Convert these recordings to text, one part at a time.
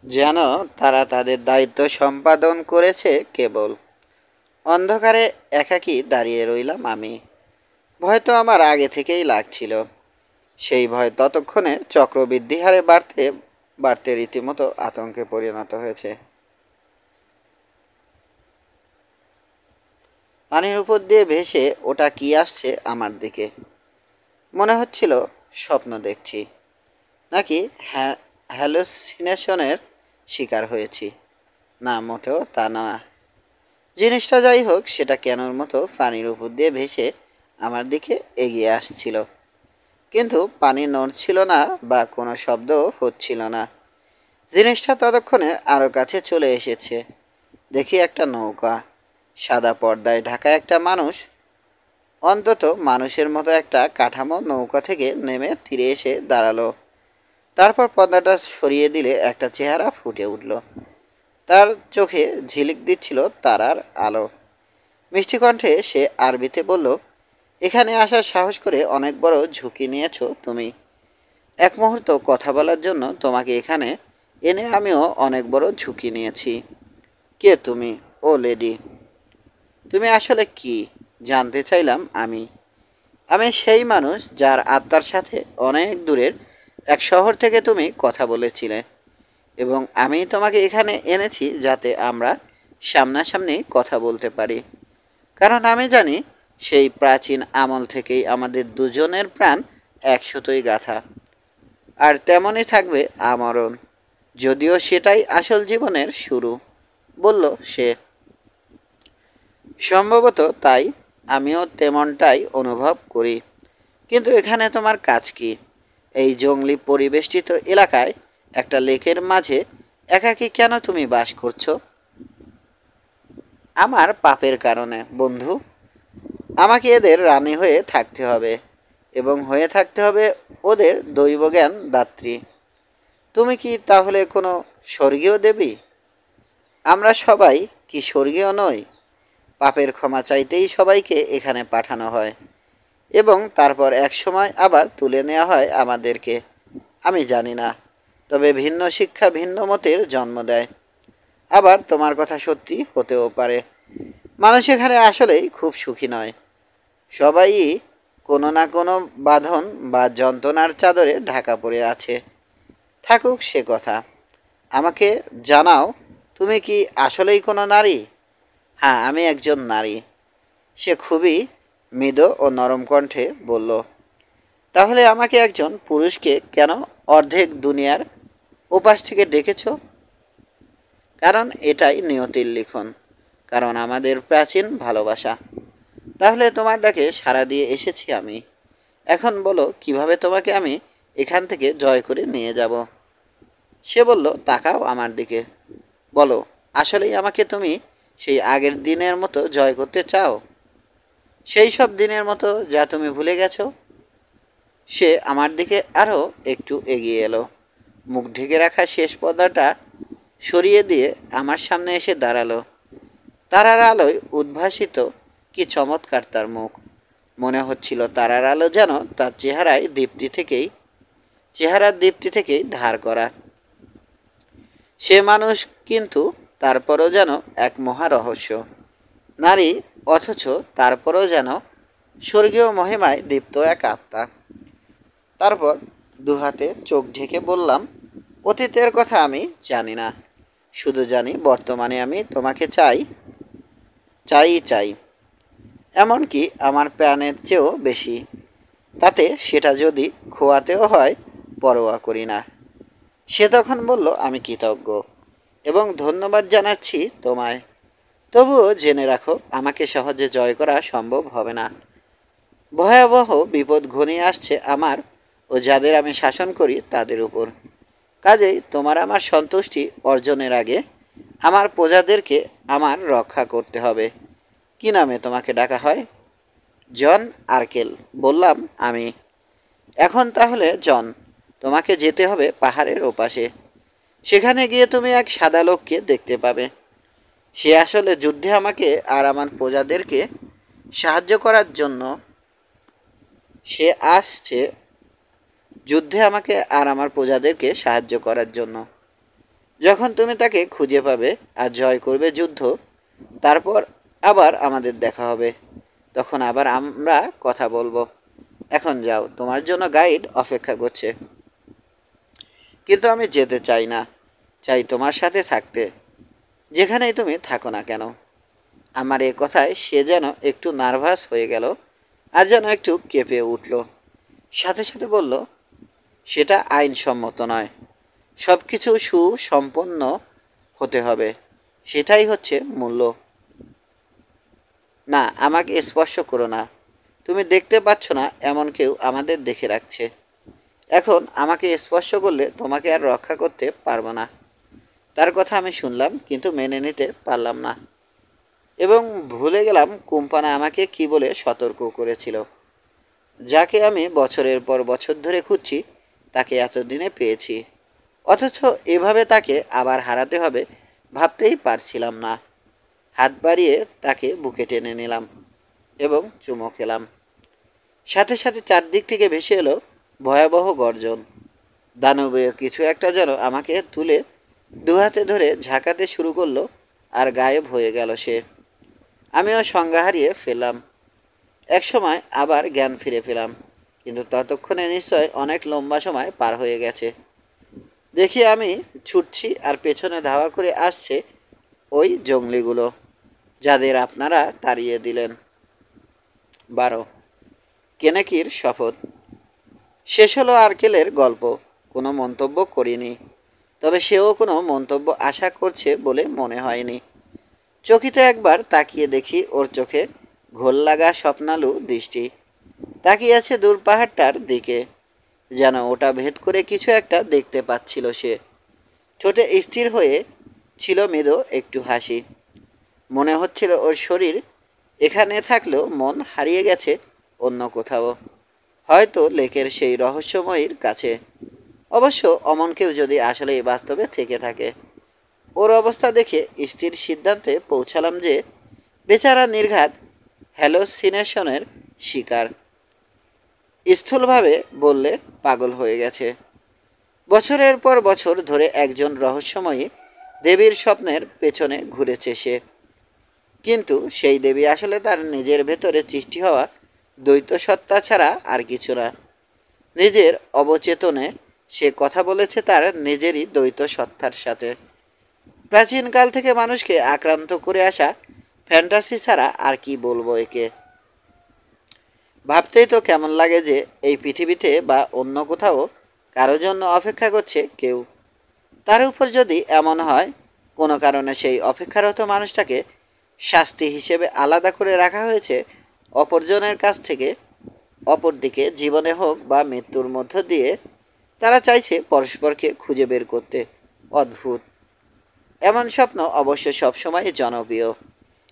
যেন তারা তাদের দায়িত্ব সম্পাদন করেছে কেবল। অন্ধকারে একাকী দাঁড়িয়ে রইলাম আমি। ভয় তো আমার আগে থেকেই লাগছিল। সেই ভয় ততক্ষণে চক্রবৃদ্ধি হারে বাড়তে বাড়তে রীতিমতো আতঙ্কে পরিণত হয়েছে। পানির উপর দিয়ে ভেসে ওটা কি আসছে আমার দিকে। মনে হচ্ছিল স্বপ্ন দেখছি, নাকি হ্যালুসিনেশনের শিকার হয়েছি। না, মোটেও তা না। জিনিসটা যাই হোক, সেটা কেনর মতো পানির উপর দিয়ে ভেসে আমার দিকে এগিয়ে আসছিল। কিন্তু পানি নড়ছিল না বা কোনো শব্দও হচ্ছিল না। জিনিসটা ততক্ষণে আরও কাছে চলে এসেছে। দেখি একটা নৌকা, সাদা পর্দায় ঢাকা একটা মানুষ, অন্তত মানুষের মতো একটা কাঠামো নৌকা থেকে নেমে তীরে এসে দাঁড়ালো। তারপর পর্দাটা সরিয়ে দিলে একটা চেহারা ফুটে উঠল। তার চোখে ঝিলিক দিচ্ছিল তারার আলো। মিষ্টি কণ্ঠে সে আরবিতে বলল, এখানে আসার সাহস করে অনেক বড় ঝুঁকি নিয়েছ তুমি। এক মুহূর্ত কথা বলার জন্য তোমাকে এখানে এনে আমিও অনেক বড় ঝুঁকি নিয়েছি। কে তুমি, ও লেডি? তুমি আসলে কি? জানতে চাইলাম আমি। আমি সেই মানুষ যার আত্মার সাথে অনেক দূরের এক শহর থেকে তুমি কথা বলেছিলে, এবং আমি তোমাকে এখানে এনেছি যাতে আমরা সামনাসামনি কথা বলতে পারি। কারণ আমি জানি সেই প্রাচীন আমল থেকেই আমাদের দুজনের প্রাণ একসুতোই গাঁথা। আর তেমনই থাকবে আমরণ, যদিও সেটাই আসল জীবনের শুরু, বলল সে। সম্ভবত তাই আমিও তেমনটাই অনুভব করি। কিন্তু এখানে তোমার কাজ কি? এই জঙ্গলি পরিবেষ্টিত এলাকায় একটা লেকের মাঝে একাকী কেন তুমি বাস করছো? আমার পাপের কারণে, বন্ধু। আমাকে এদের রানী হয়ে থাকতে হবে, এবং হয়ে থাকতে হবে ওদের দৈবজ্ঞান দাত্রী। তুমি কি তাহলে কোনো স্বর্গীয় দেবী? আমরা সবাই কি স্বর্গীয় নই? পাপের ক্ষমা চাইতেই সবাইকে এখানে পাঠানো হয়, এবং তারপর এক সময় আবার তুলে নেওয়া হয় আমাদেরকে। আমি জানি না, তবে ভিন্ন শিক্ষা ভিন্ন মতের জন্ম দেয়। আবার তোমার কথা সত্যি হতেও পারে। মানুষ এখানে আসলেই খুব সুখী নয়। সবাই কোনো না কোনো বাঁধন বা যন্ত্রণার চাদরে ঢাকা পড়ে আছে। থাকুক সে কথা। আমাকে জানাও, তুমি কি আসলেই কোনো নারী? হ্যাঁ, আমি একজন নারী, সে খুবই মৃদু ও নরম কণ্ঠে বলল। তাহলে আমাকে একজন পুরুষকে কেন অর্ধেক দুনিয়ার ওপাশ থেকে ডেকেছ? কারণ এটাই নিয়তির লিখন, কারণ আমাদের প্রাচীন ভালোবাসা। তাহলে তোমার ডাকে সাড়া দিয়ে এসেছি আমি। এখন বলো, কিভাবে তোমাকে আমি এখান থেকে জয় করে নিয়ে যাব? সে বলল, তাকাও আমার দিকে। বলো, আসলেই আমাকে তুমি সেই আগের দিনের মতো জয় করতে চাও? সেই সব দিনের মতো যা তুমি ভুলে গেছো? সে আমার দিকে আরও একটু এগিয়ে এলো। মুখ ঢেকে রাখা শেষ পর্দাটা সরিয়ে দিয়ে আমার সামনে এসে দাঁড়ালো। তারার আলোয় উদ্ভাসিত, কি চমৎকার তার মুখ! মনে হচ্ছিল তারার আলো যেন তার চেহারার দীপ্তি থেকেই ধার করা। সে মানুষ, কিন্তু তারপরও যেন এক মহা রহস্য। নারী, অথচ তারপরও যেন স্বর্গীয় মহিমায় দীপ্ত এক আত্মা। তারপর দুহাতে চোখ ঢেকে বললাম, অতীতের কথা আমি জানি না, শুধু জানি বর্তমানে আমি তোমাকে চাই, চাই। এমনকি আমার প্রাণের চেয়েও বেশি। তাতে সেটা যদি খোয়াতেও হয়, পরোয়া করি না। সে তখন বলল, আমি কৃতজ্ঞ এবং ধন্যবাদ জানাচ্ছি তোমায়। তবুও জেনে রাখো, আমাকে সহজে জয় করা সম্ভব হবে না। ভয়াবহ বিপদ ঘনিয়ে আসছে আমার ও যাদের আমি শাসন করি তাদের উপর। কাজেই তোমার আমার সন্তুষ্টি অর্জনের আগে আমার প্রজাদেরকে আমার রক্ষা করতে হবে। কি নামে তোমাকে ডাকা হয়? জন আর্কেল, বললাম আমি। এখন তাহলে জন, তোমাকে যেতে হবে পাহাড়ের ওপাশে। সেখানে গিয়ে তুমি এক সাদা লোককে দেখতে পাবে। সে আসলে যুদ্ধে আমাকে আর আমার প্রজাদেরকে সাহায্য করার জন্য সে আসছে যুদ্ধে আমাকে আর আমার প্রজাদেরকে সাহায্য করার জন্য। যখন তুমি তাকে খুঁজে পাবে আর জয় করবে যুদ্ধ, তারপর আবার আমাদের দেখা হবে। তখন আবার আমরা কথা বলবো। এখন যাও, তোমার জন্য গাইড অপেক্ষা করছে। কিন্তু আমি যেতে চাই না, চাই তোমার সাথে থাকতে, যেখানেই তুমি থাকো না কেন। আমার এ কথায় সে যেন একটু নার্ভাস হয়ে গেল, আর যেন একটু কেঁপে উঠল। সাথে সাথে বলল, সেটা আইনসম্মত নয়, সব কিছু সুসম্পন্ন হতে হবে, সেটাই হচ্ছে মূল্য। না, আমাকে স্পর্শ করো না। তুমি দেখতে পাচ্ছ না এমন কেউ আমাদের দেখে রাখছে। এখন আমাকে স্পর্শ করলে তোমাকে আর রক্ষা করতে পারবো না। তার কথা আমি শুনলাম, কিন্তু মেনে নিতে পারলাম না, এবং ভুলে গেলাম কোম্পানা আমাকে কি বলে সতর্ক করেছিল। যাকে আমি বছরের পর বছর ধরে খুঁজছি, তাকে এতদিনে পেয়েছি, অথচ এভাবে তাকে আবার হারাতে হবে ভাবতেই পারছিলাম না। হাত বাড়িয়ে তাকে বুকে টেনে নিলাম এবং চুমো খেলাম। সাথে সাথে চারদিক থেকে ভেসে এলো ভয়াবহ গর্জন। দানবীয় কিছু একটা যেন আমাকে তুলে দুহাতে ধরে ঝাঁকাতে শুরু করলো, আর গায়েব হয়ে গেল সে। আমিও সংজ্ঞা হারিয়ে ফেললাম। একসময় আবার জ্ঞান ফিরে পেলাম, কিন্তু ততক্ষণে নিশ্চয় অনেক লম্বা সময় পার হয়ে গেছে। দেখি আমি ছুটছি, আর পেছনে ধাওয়া করে আসছে ওই জঙ্গলিগুলো, যাদের আপনারা তাড়িয়ে দিলেন। 12, কেনেকির শপথ। শেষ হলো আর্কেলের গল্প। কোনো মন্তব্য করিনি, তবে সেও কোনো মন্তব্য আশা করছে বলে মনে হয়নি। চকিতে একবার তাকিয়ে দেখি ওর চোখে ঘোল লাগা স্বপ্নালু দৃষ্টি। তাকিয়ে আছে দূর পাহাড়টার দিকে, যেন ওটা ভেদ করে কিছু একটা দেখতে পাচ্ছিল সে। ঠোঁটে স্থির হয়ে ছিল মৃদু একটু হাসি। মনে হচ্ছিল ওর শরীর এখানে থাকলেও মন হারিয়ে গেছে অন্য কোথাও, হয়তো লেকের সেই রহস্যময়ীর কাছে। অবশ্য অমন কেউ যদি আসলে বাস্তবে থেকে থাকে। ওর অবস্থা দেখে স্থির সিদ্ধান্তে পৌঁছালাম যে বেচারা নির্ঘাত হ্যালোসিনেশনের শিকার। স্থূলভাবে বললে পাগল হয়ে গেছে। বছরের পর বছর ধরে একজন রহস্যময়ী দেবীর স্বপ্নের পেছনে ঘুরেছে সে, কিন্তু সেই দেবী আসলে তার নিজের ভেতরে সৃষ্টি হওয়া দ্বৈত সত্তা ছাড়া আর কিছু না। নিজের অবচেতনে সে কথা বলেছে তার নিজেরই দ্বৈত সত্তার সাথে। প্রাচীনকাল থেকে মানুষকে আক্রান্ত করে আসা ফ্যান্টাসি ছাড়া আর কি বলবো একে। ভাবতেই তো কেমন লাগে যে এই পৃথিবীতে বা অন্য কোথাও কারো জন্য অপেক্ষা করছে কেউ। তার উপর যদি এমন হয় কোনো কারণে সেই অপেক্ষারত মানুষটাকে শাস্তি হিসেবে আলাদা করে রাখা হয়েছে অপরজনের কাছ থেকে, অপরদিকে জীবনে হোক বা মৃত্যুর মধ্য দিয়ে তারা চাইছে পরস্পরকে খুঁজে বের করতে। অদ্ভুত এমন স্বপ্ন অবশ্য সবসময় জনপ্রিয়,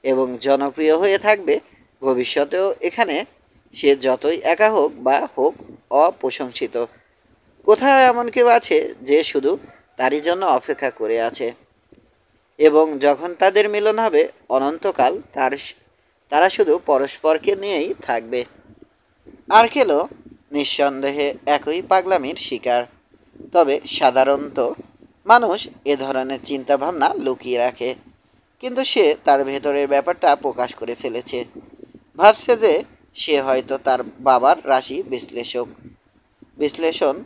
এবং জনপ্রিয় হয়ে থাকবে ভবিষ্যতেও। এখানে সে যতই একা হোক বা হোক অপ্রশংসিত, কোথাও এমন কেউ আছে যে শুধু তারই জন্য অপেক্ষা করে আছে, এবং যখন তাদের মিলন হবে অনন্তকাল তারা শুধু পরস্পরকে নিয়েই থাকবে। আর্কেলও নিঃসন্দেহে একই পাগলামির শিকার, তবে সাধারণত মানুষ এ ধরনের চিন্তাভাবনা লুকিয়ে রাখে, কিন্তু সে তার ভেতরের ব্যাপারটা প্রকাশ করে ফেলেছে। ভাবছে যে সে হয়তো তার বাবার রাশি বিশ্লেষণ,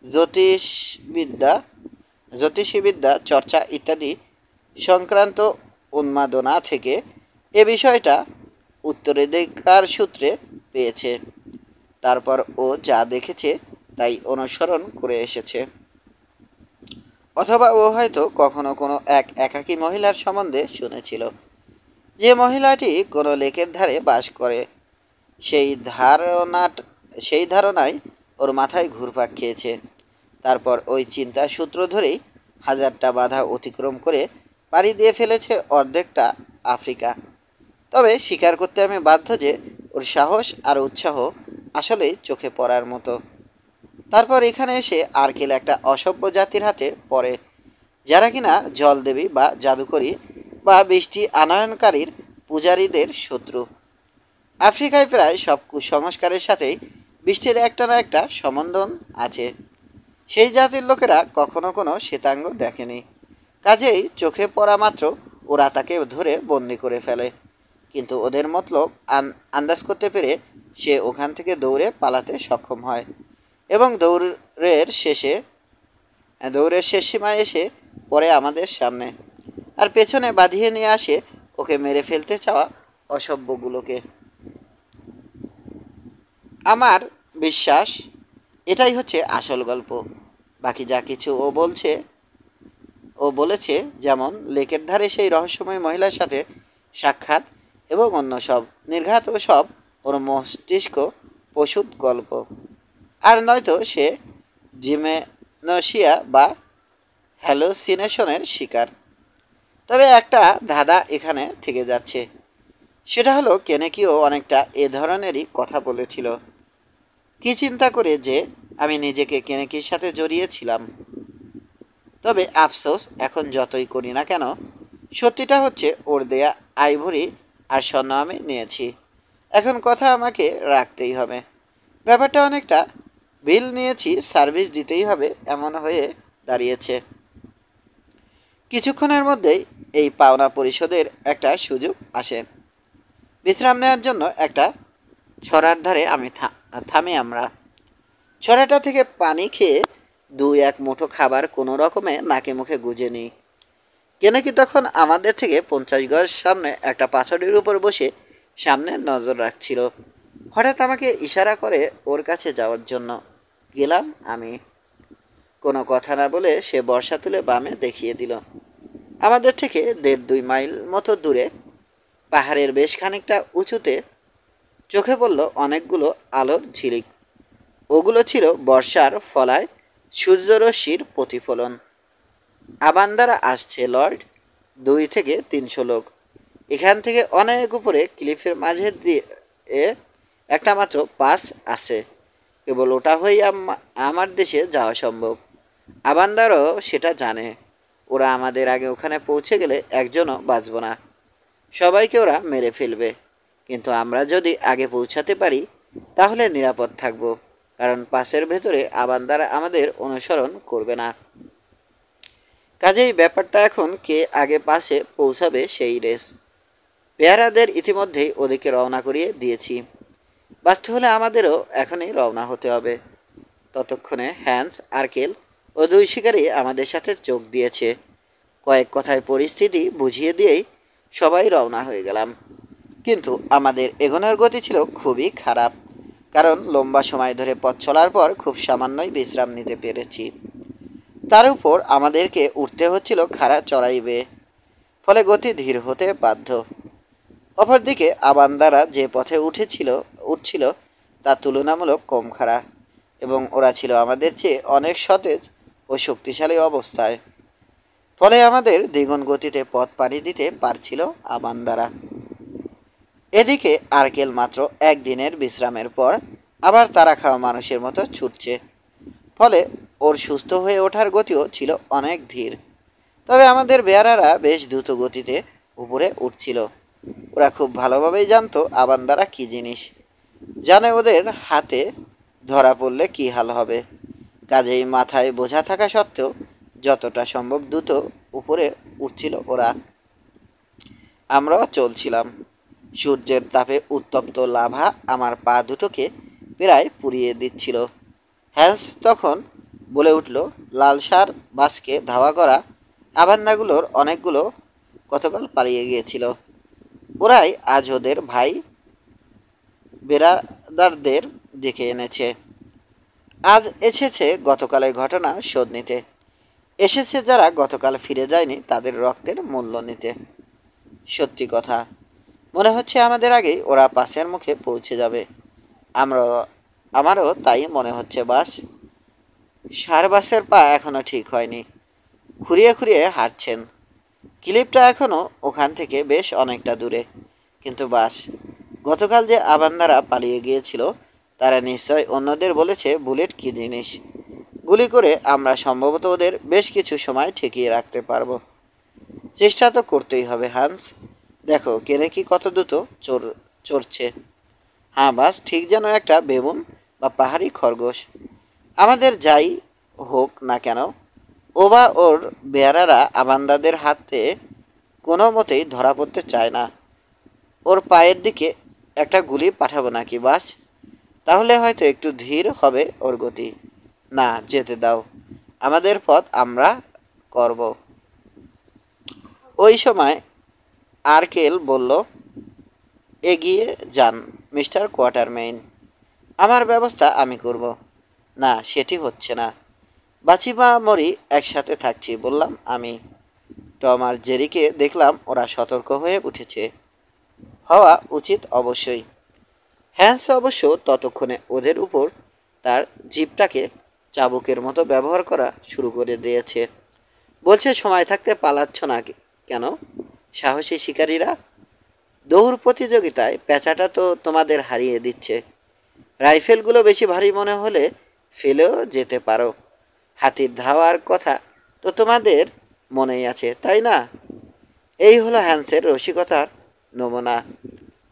জ্যোতিষবিদ্যা জ্যোতিষীবিদ্যা চর্চা ইত্যাদি সংক্রান্ত উন্মাদনা থেকে এ বিষয়টা উত্তরাধিকার সূত্রে পেয়েছে। তারপর ও যা দেখেছে তাই অনুসরণ করে এসেছে। অথবা ও হয়তো কখনো কোনো এক একাকী মহিলার সম্বন্ধে শুনেছিল, যে মহিলাটি কোনো লেকের ধারে বাস করে। সেই ধারণা সেই ধারণায় ওর মাথায় ঘুরপাক খেয়েছে। তারপর ওই চিন্তার সূত্র ধরেই হাজারটা বাধা অতিক্রম করে পাড়ি দিয়ে ফেলেছে অর্ধেকটা আফ্রিকা। তবে স্বীকার করতে আমি বাধ্য যে ওর সাহস আর উৎসাহ আসলেই চোখে পড়ার মতো। তারপর এখানে এসে আর্কেল একটা অসভ্য জাতির হাতে পড়ে, যারা কিনা জলদেবী বা জাদুকরী বা বৃষ্টি আনয়নকারীর পূজারীদের শত্রু। আফ্রিকায় প্রায় সব কুসংস্কারের সাথেই বৃষ্টির একটা না একটা সম্বন্ধন আছে। সেই জাতির লোকেরা কখনো কোনো শ্বেতাঙ্গ দেখেনি, কাজেই চোখে পড়া মাত্র ওরা তাকে ধরে বন্দি করে ফেলে। কিন্তু ওদের মতলব আন্দাজ করতে পেরে সে ওখান থেকে দৌড়ে পালাতে সক্ষম হয় এবং দৌড়ের শেষ সীমায় এসে পড়ে আমাদের সামনে, আর পেছনে বাঁধিয়ে নিয়ে আসে ওকে মেরে ফেলতে চাওয়া অসভ্যগুলোকে। আমার বিশ্বাস এটাই হচ্ছে আসল গল্প। বাকি যা কিছু ও বলেছে, যেমন লেকের ধারে সেই রহস্যময় মহিলার সাথে সাক্ষাৎ এবং অন্য সব নির্ঘাত ও সব ওর মস্তিষ্ক প্রসূত গল্প, আর নয়তো সে জিমেনশিয়া বা হ্যালোসিনেশনের শিকার। তবে একটা ধাঁধা এখানে থেকে যাচ্ছে, সেটা হলো কেনেকিও অনেকটা এ ধরনেরই কথা বলেছিল। কি চিন্তা করে যে আমি নিজেকে কেনেকির সাথে জড়িয়েছিলাম। তবে আফসোস, এখন যতই করি না কেন, সত্যিটা হচ্ছে ওর দেয়া আইভরি আর স্বর্ণ আমি নিয়েছি। এখন কথা আমাকে রাখতেই হবে। ব্যাপারটা অনেকটা বিল নিয়েছি, সার্ভিস দিতেই হবে এমন হয়ে দাঁড়িয়েছে। কিছুক্ষণের মধ্যেই এই পাওনা পরিশোধের একটা সুযোগ আসে। বিশ্রাম নেওয়ার জন্য একটা ছড়ার ধারে থামি আমরা। ছড়াটা থেকে পানি খেয়ে দুই এক মুঠো খাবার কোনো রকমে নাকে মুখে গুজে নিই। কেনেকি তখন আমাদের থেকে 50 গজ সামনে একটা পাথরের উপর বসে সামনে নজর রাখছিল। হঠাৎ আমাকে ইশারা করে ওর কাছে যাওয়ার জন্য। গেলাম আমি। কোনো কথা না বলে সে বর্শা তুলে বামে দেখিয়ে দিল। আমাদের থেকে 1.5-2 মাইল মতো দূরে পাহাড়ের বেশ খানিকটা উঁচুতে চোখে পড়ল অনেকগুলো আলোর ঝিলিক। ওগুলো ছিল বর্ষার ফলায় সূর্যরশ্মির প্রতিফলন। আবান্দারা আসছে লর্ড, 2 থেকে 300 লোক। এখান থেকে অনেক উপরে ক্লিফের মাঝে দিয়ে একটা মাত্র পাস আছে, কেবল ওটা হয়েই আমার দেশে যাওয়া সম্ভব। আবান্দারও সেটা জানে। ওরা আমাদের আগে ওখানে পৌঁছে গেলে একজনও বাঁচব না, সবাইকে ওরা মেরে ফেলবে। কিন্তু আমরা যদি আগে পৌঁছাতে পারি তাহলে নিরাপদ থাকব, কারণ পাসের ভেতরে আবান্দারা আমাদের অনুসরণ করবে না। কাজেই ব্যাপারটা এখন কে আগে পাসে পৌঁছাবে সেই রেস। পেয়ারাদের ইতিমধ্যেই ওদিকে রওনা করিয়ে দিয়েছি। বাঁচতে হলে আমাদেরও এখনই রওনা হতে হবে। ততক্ষণে হ্যান্স, আর্কেল ও 2 শিকারী আমাদের সাথে যোগ দিয়েছে। কয়েক কথায় পরিস্থিতি বুঝিয়ে দিয়েই সবাই রওনা হয়ে গেলাম। কিন্তু আমাদের এগোনোর গতি ছিল খুবই খারাপ, কারণ লম্বা সময় ধরে পথ চলার পর খুব সামান্যই বিশ্রাম নিতে পেরেছি। তার উপর আমাদেরকে উঠতে হচ্ছিল খাড়া চড়াই বেয়ে, ফলে গতি ধীর হতে বাধ্য। অপরদিকে আবান্দারা যে পথে উঠছিল তা তুলনামূলক কম খাড়া, এবং ওরা ছিল আমাদের চেয়ে অনেক সতেজ ও শক্তিশালী অবস্থায়। ফলে আমাদের দ্বিগুণ গতিতে পথ পাড়ি দিতে পারছিল আবান্দারা। এদিকে আর্কেল মাত্র একদিনের বিশ্রামের পর আবার তারা খাওয়া মানুষের মতো ছুটছে, ফলে ওর সুস্থ হয়ে ওঠার গতিও ছিল অনেক ধীর। তবে আমাদের বেয়ারারা বেশ দ্রুত গতিতে উপরে উঠছিল। ওরা খুব ভালোভাবেই জানতো আবান্দারা কী জিনিস, জানে ওদের হাতে ধরা পড়লে কী হাল হবে। কাজেই মাথায় বোঝা থাকা সত্ত্বেও যতটা সম্ভব দ্রুত উপরে উঠছিল ওরা। আমরাও চলছিলাম। সূর্যের তাপে উত্তপ্ত লাভা আমার পা দুটোকে প্রায় পুড়িয়ে দিচ্ছিল। হ্যান্স তখন বলে উঠল, লালসার বাসকে ধাওয়া করা আবান্দাগুলোর অনেকগুলো গতকাল পালিয়ে গিয়েছিল। ওরাই আজ ওদের ভাই বেরাদারদের ডেকে এনেছে। আজ এসেছে গতকালের ঘটনা শোধ নিতে। এসেছে যারা গতকাল ফিরে যায়নি তাদের রক্তের মূল্য নিতে। সত্যি কথা, মনে হচ্ছে আমাদের আগেই ওরা পাসের মুখে পৌঁছে যাবে। আমারও তাই মনে হচ্ছে। বাসের পা এখনও ঠিক হয়নি, খুঁড়িয়ে খুঁড়িয়ে হাঁটছেন। ক্লিপটা এখনও ওখান থেকে বেশ অনেকটা দূরে। কিন্তু গতকাল যে আবান্দারা পালিয়ে গিয়েছিল তারা নিশ্চয় অন্যদের বলেছে বুলেট কী জিনিস। গুলি করে আমরা সম্ভবত ওদের বেশ কিছু সময় ঠেকিয়ে রাখতে পারবো। চেষ্টা তো করতেই হবে হান্স। দেখো কেনেকি কত দ্রুত চড়ছে। হ্যাঁ, ঠিক যেন একটা বেবুন বা পাহাড়ি খরগোশ। আমাদের যাই হোক না কেন, ওবা ওর বেয়ারারা আবান্দাদের হাতে কোনো মতেই ধরা পড়তে চায় না। ওর পায়ের দিকে একটা গুলি পাঠাবো নাকি বাস? তাহলে হয়তো একটু ধীর হবে ওর গতি। না, যেতে দাও, আমাদের পথ আমরা করব। ওই সময় আর্কেল বলল, এগিয়ে যান মিস্টার কোয়ার্টারমেইন, আমার ব্যবস্থা আমি করব। না, সেটি হচ্ছে না। বাঁচি বা মরি একসাথে থাকছি বললাম আমি। টম আর জেরিকে দেখলাম ওরা সতর্ক হয়ে উঠেছে। হওয়া উচিত অবশ্যই। হ্যান্স অবশ্য ততক্ষণে ওদের উপর তার জিপটাকে চাবুকের মতো ব্যবহার করা শুরু করে দিয়েছে। বলছে, সময় থাকতে পালাচ্ছ না কেন সাহসী শিকারীরা? দৌড় প্রতিযোগিতায় পেঁচাটা তো তোমাদের হারিয়ে দিচ্ছে। রাইফেলগুলো বেশি ভারী মনে হলে ফেলেও যেতে পারো। হাতির ধাওয়ার কথা তো তোমাদের মনেই আছে, তাই না? এই হলো হ্যান্সের রসিকতার নমুনা।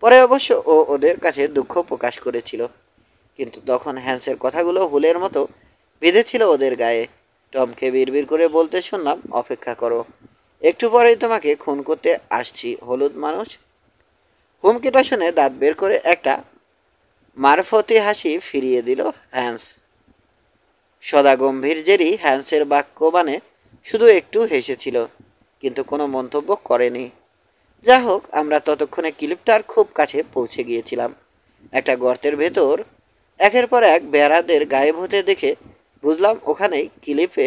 পরে অবশ্য ও ওদের কাছে দুঃখ প্রকাশ করেছিল, কিন্তু তখন হ্যান্সের কথাগুলো হুলের মতো বিঁধেছিল ওদের গায়ে। টমকে বিড়বিড় করে বলতে শুনলাম, অপেক্ষা করো, একটু পরেই তোমাকে খুন করতে আসছি হলুদ মানুষ। হুমকিটা শুনে দাঁত বের করে একটা মারফতি হাসি ফিরিয়ে দিল হ্যান্স। সদা গম্ভীর জেরি হ্যান্সের বাক্যবাণে শুধু একটু হেসেছিল, কিন্তু কোনো মন্তব্য করেনি। যা হোক, আমরা ততক্ষণে ক্লিপটার খুব কাছে পৌঁছে গিয়েছিলাম। একটা গর্তের ভেতর একের পর এক বেড়াদের গায়েব হতে দেখে বুঝলাম ওখানেই ক্লিপে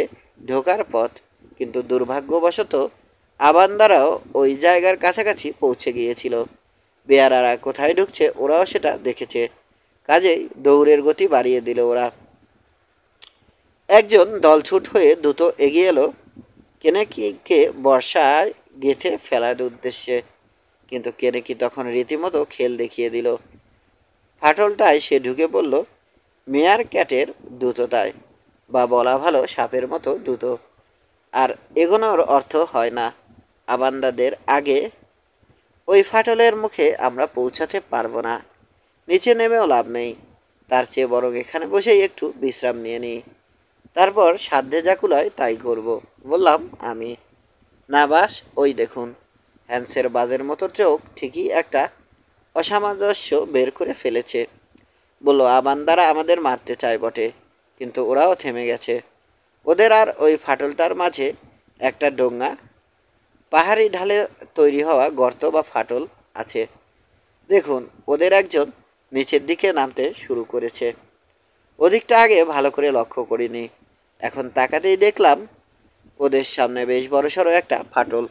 ঢোকার পথ। কিন্তু দুর্ভাগ্যবশত আবান্দারাও ওই জায়গার কাছাকাছি পৌঁছে গিয়েছিল। বেয়ারারা কোথায় ঢুকছে ওরাও সেটা দেখেছে, কাজেই দৌড়ের গতি বাড়িয়ে দিল ওরা। একজন দলছুট হয়ে দ্রুত এগিয়ে এলো কেনেকিকে বর্ষায় গেঁথে ফেলার উদ্দেশ্যে, কিন্তু কেনেকি তখন রীতিমতো খেল দেখিয়ে দিল। ফাটলটায় সে ঢুকে পড়ল মেয়ার ক্যাটের দ্রুততায়, বা বলা ভালো সাপের মতো দ্রুত। আর এগোনোর অর্থ হয় না আবান্দাদের আগে ওই ফাটলের মুখে আমরা পৌঁছাতে পারবো না। নিচে নেমেও লাভ নেই, তার চেয়ে বরং এখানে বসেই একটু বিশ্রাম নিয়ে নিই, তারপর সাধ্যে যা কুলায় তাই করব বললাম আমি। না বাস, ওই দেখুন। হ্যান্সের বাজের মতো চোখ ঠিকই একটা অসামঞ্জস্য বের করে ফেলেছে। বলল, আবান্দারা আমাদের মারতে চায় বটে, কিন্তু ওরাও থেমে গেছে। ওদের আর ওই ফাটলটার মাঝে একটা ডোঙা, পাহাড়ি ঢালে তৈরি হওয়া গর্ত বা ফাটল আছে। দেখুন, ওদের একজন নিচের দিকে নামতে শুরু করেছে। ওদিকটা আগে ভালো করে লক্ষ্য করিনি, এখন তাকাতেই দেখলাম ওদের সামনে বেশ বড়সড় একটা ফাটল।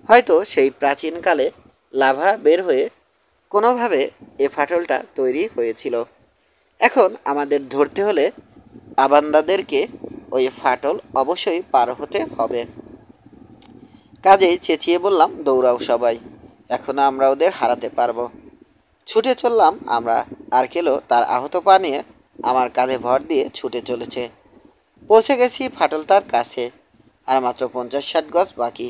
হয়তো সেই প্রাচীনকালে লাভা বের হয়ে কোনোভাবে এ ফাটলটা তৈরি হয়েছিল। এখন আমাদের ধরতে হলে আবান্দাদেরকে ওই ফাটল অবশ্যই পার হতে হবে। কাজেই চেঁচিয়ে বললাম, দৌড়াও সবাই, এখনও আমরা ওদের হারাতে পারবো। ছুটে চললাম আমরা। আর্কেলও তার আহত পা নিয়ে আমার কাঁধে ভর দিয়ে ছুটে চলেছে। পৌঁছে গেছি ফাটলটার কাছে, আর মাত্র 50-60 গজ বাকি।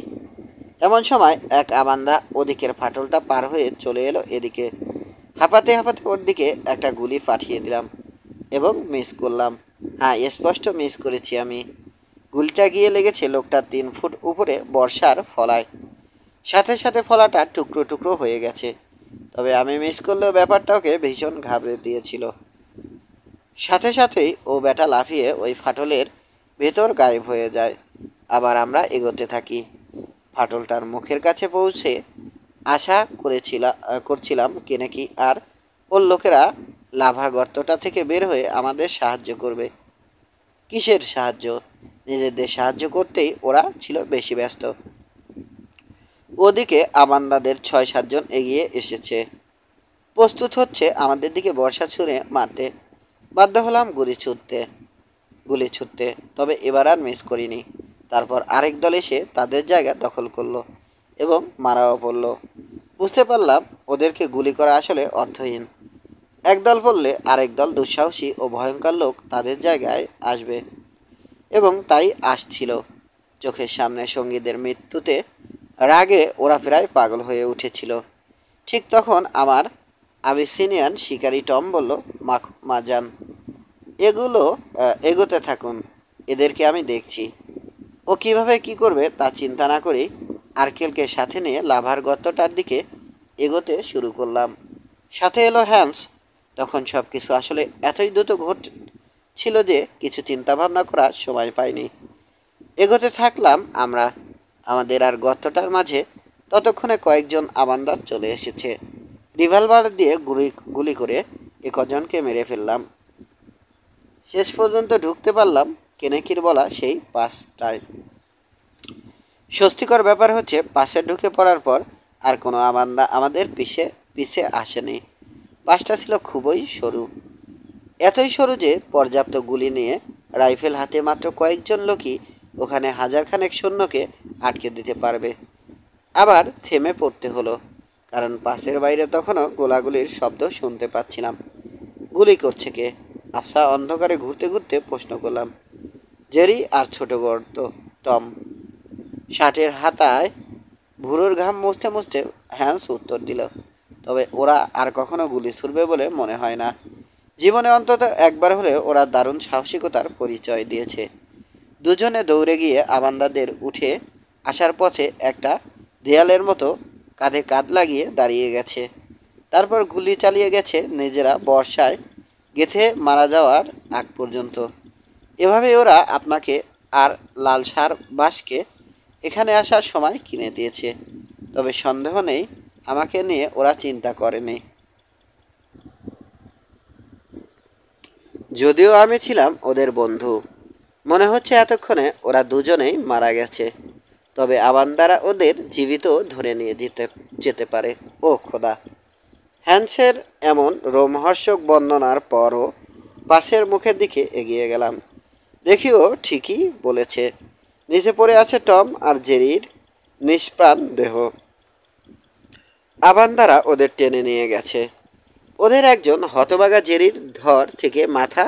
এমন সময় এক আবান্দা ওদিকের ফাটলটা পার হয়ে চলে এলো এদিকে। হাঁপাতে হাঁপাতে ওর দিকে একটা গুলি পাঠিয়ে দিলাম এবং মিস করলাম। হ্যাঁ, স্পষ্ট মিস করেছি আমি। গুলিটা গিয়ে লেগেছে লোকটার 3 ফুট উপরে বর্ষার ফলায়। সাথে সাথে ফলাটা টুকরো টুকরো হয়ে গেছে। তবে আমি মিস করলেও ব্যাপারটা ওকে ভীষণ ঘাবড়ে দিয়েছিল। সাথে সাথেই ও ব্যাটা লাফিয়ে ওই ফাটলের ভেতর গায়েব হয়ে যায়। আবার আমরা এগোতে থাকি। ফাটলটার মুখের কাছে পৌঁছে আশা করছিলাম কেনেকি আর ওর লোকেরা লাভা গর্তটা থেকে বের হয়ে আমাদের সাহায্য করবে। কিসের সাহায্য? নিজেদের সাহায্য করতেই ওরা ছিল বেশি ব্যস্ত। ওদিকে আবান্দাদের 6-7 জন এগিয়ে এসেছে, প্রস্তুত হচ্ছে আমাদের দিকে বর্ষা ছুঁড়ে মারতে। বাধ্য হলাম গুলি ছুটতে। তবে এবার আর মিস করিনি। তারপর আরেক দল এসে তাদের জায়গা দখল করলো এবং মারাও পড়লো। বুঝতে পারলাম ওদেরকে গুলি করা আসলে অর্থহীন। একদল পড়লে আরেক দল দুঃসাহসী ও ভয়ঙ্কর লোক তাদের জায়গায় আসবে, এবং তাই আসছিল। চোখের সামনে সঙ্গীদের মৃত্যুতে রাগে ওরা প্রায় পাগল হয়ে উঠেছিল। ঠিক তখন আমার আবিসিনিয়ান শিকারী টম বলল, মাজান, এগোতে থাকুন, এদেরকে আমি দেখছি। ও কিভাবে কি করবে তা চিন্তা না করে আর্কেলকে সাথে নিয়ে লাভার গর্তটার দিকে এগোতে শুরু করলাম। সাথে এলো হ্যান্স। তখন সব কিছু আসলে এতই দ্রুত ছিল যে কিছু চিন্তা ভাবনা করার সময় পাইনি। এগোতে থাকলাম আমরা আমাদের আর গর্তটার মাঝে। ততক্ষণে কয়েকজন আমান্ডার চলে এসেছে। রিভলভার দিয়ে গুলি করে কজনকে মেরে ফেললাম। শেষ পর্যন্ত ঢুকতে পারলাম কেনেকির বলা সেই পাসটায়। স্বস্তিকর ব্যাপার হচ্ছে পাশে ঢুকে পড়ার পর আর কোনো আমান্দা আমাদের পিছে আসেনি। পাসটা ছিল খুবই সরু, এতই সরু যে পর্যাপ্ত গুলি নিয়ে রাইফেল হাতে মাত্র কয়েকজন লোকই ওখানে হাজারখানেক সৈন্যকে আটকে দিতে পারবে। আবার থেমে পড়তে হলো, কারণ পাশের বাইরে তখনও গোলাগুলির শব্দ শুনতে পাচ্ছিলাম। গুলি করছে কে? আফসা অন্ধকারে ঘুরতে ঘুরতে প্রশ্ন করলাম। জেরি আর ছোট গর্ত টম। শার্টের হাতায় ভুরুর ঘাম মুছতে মুছতে হ্যান্স উত্তর দিল। তবে ওরা আর কখনো গুলি ছুড়বে বলে মনে হয় না। জীবনে অন্তত একবার হলে ওরা দারুণ সাহসিকতার পরিচয় দিয়েছে। দুজনে দৌড়ে গিয়ে আমান্দাদের উঠে আসার পথে একটা দেয়ালের মতো কাঁধে কাঁধ লাগিয়ে দাঁড়িয়ে গেছে। তারপর গুলি চালিয়ে গেছে নিজেরা বর্ষায় গেথে মারা যাওয়ার আগ পর্যন্ত। এভাবে ওরা আপনাকে আর লাল সার বাসকে এখানে আসার সময় কিনে দিয়েছে। তবে সন্দেহ নেই আমাকে নিয়ে ওরা চিন্তা করেনি। যদিও আমি ছিলাম ওদের বন্ধু। মনে হচ্ছে এতক্ষণে ওরা দুজনেই মারা গেছে। তবে আবান্দারা ওদের জীবিত ধরে নিয়ে যেতে পারে। ও খোদা! হ্যান্সের এমন রোমহর্ষক বর্ণনার পরও পাশের মুখের দিকে এগিয়ে গেলাম। দেখিও ঠিকই বলেছে। নিচে পড়ে আছে টম আর জেরির নিষ্প্রাণ দেহ। আবান্দারা ওদের টেনে নিয়ে গেছে। ওদের একজন হতবাগা জেরির ধর থেকে মাথা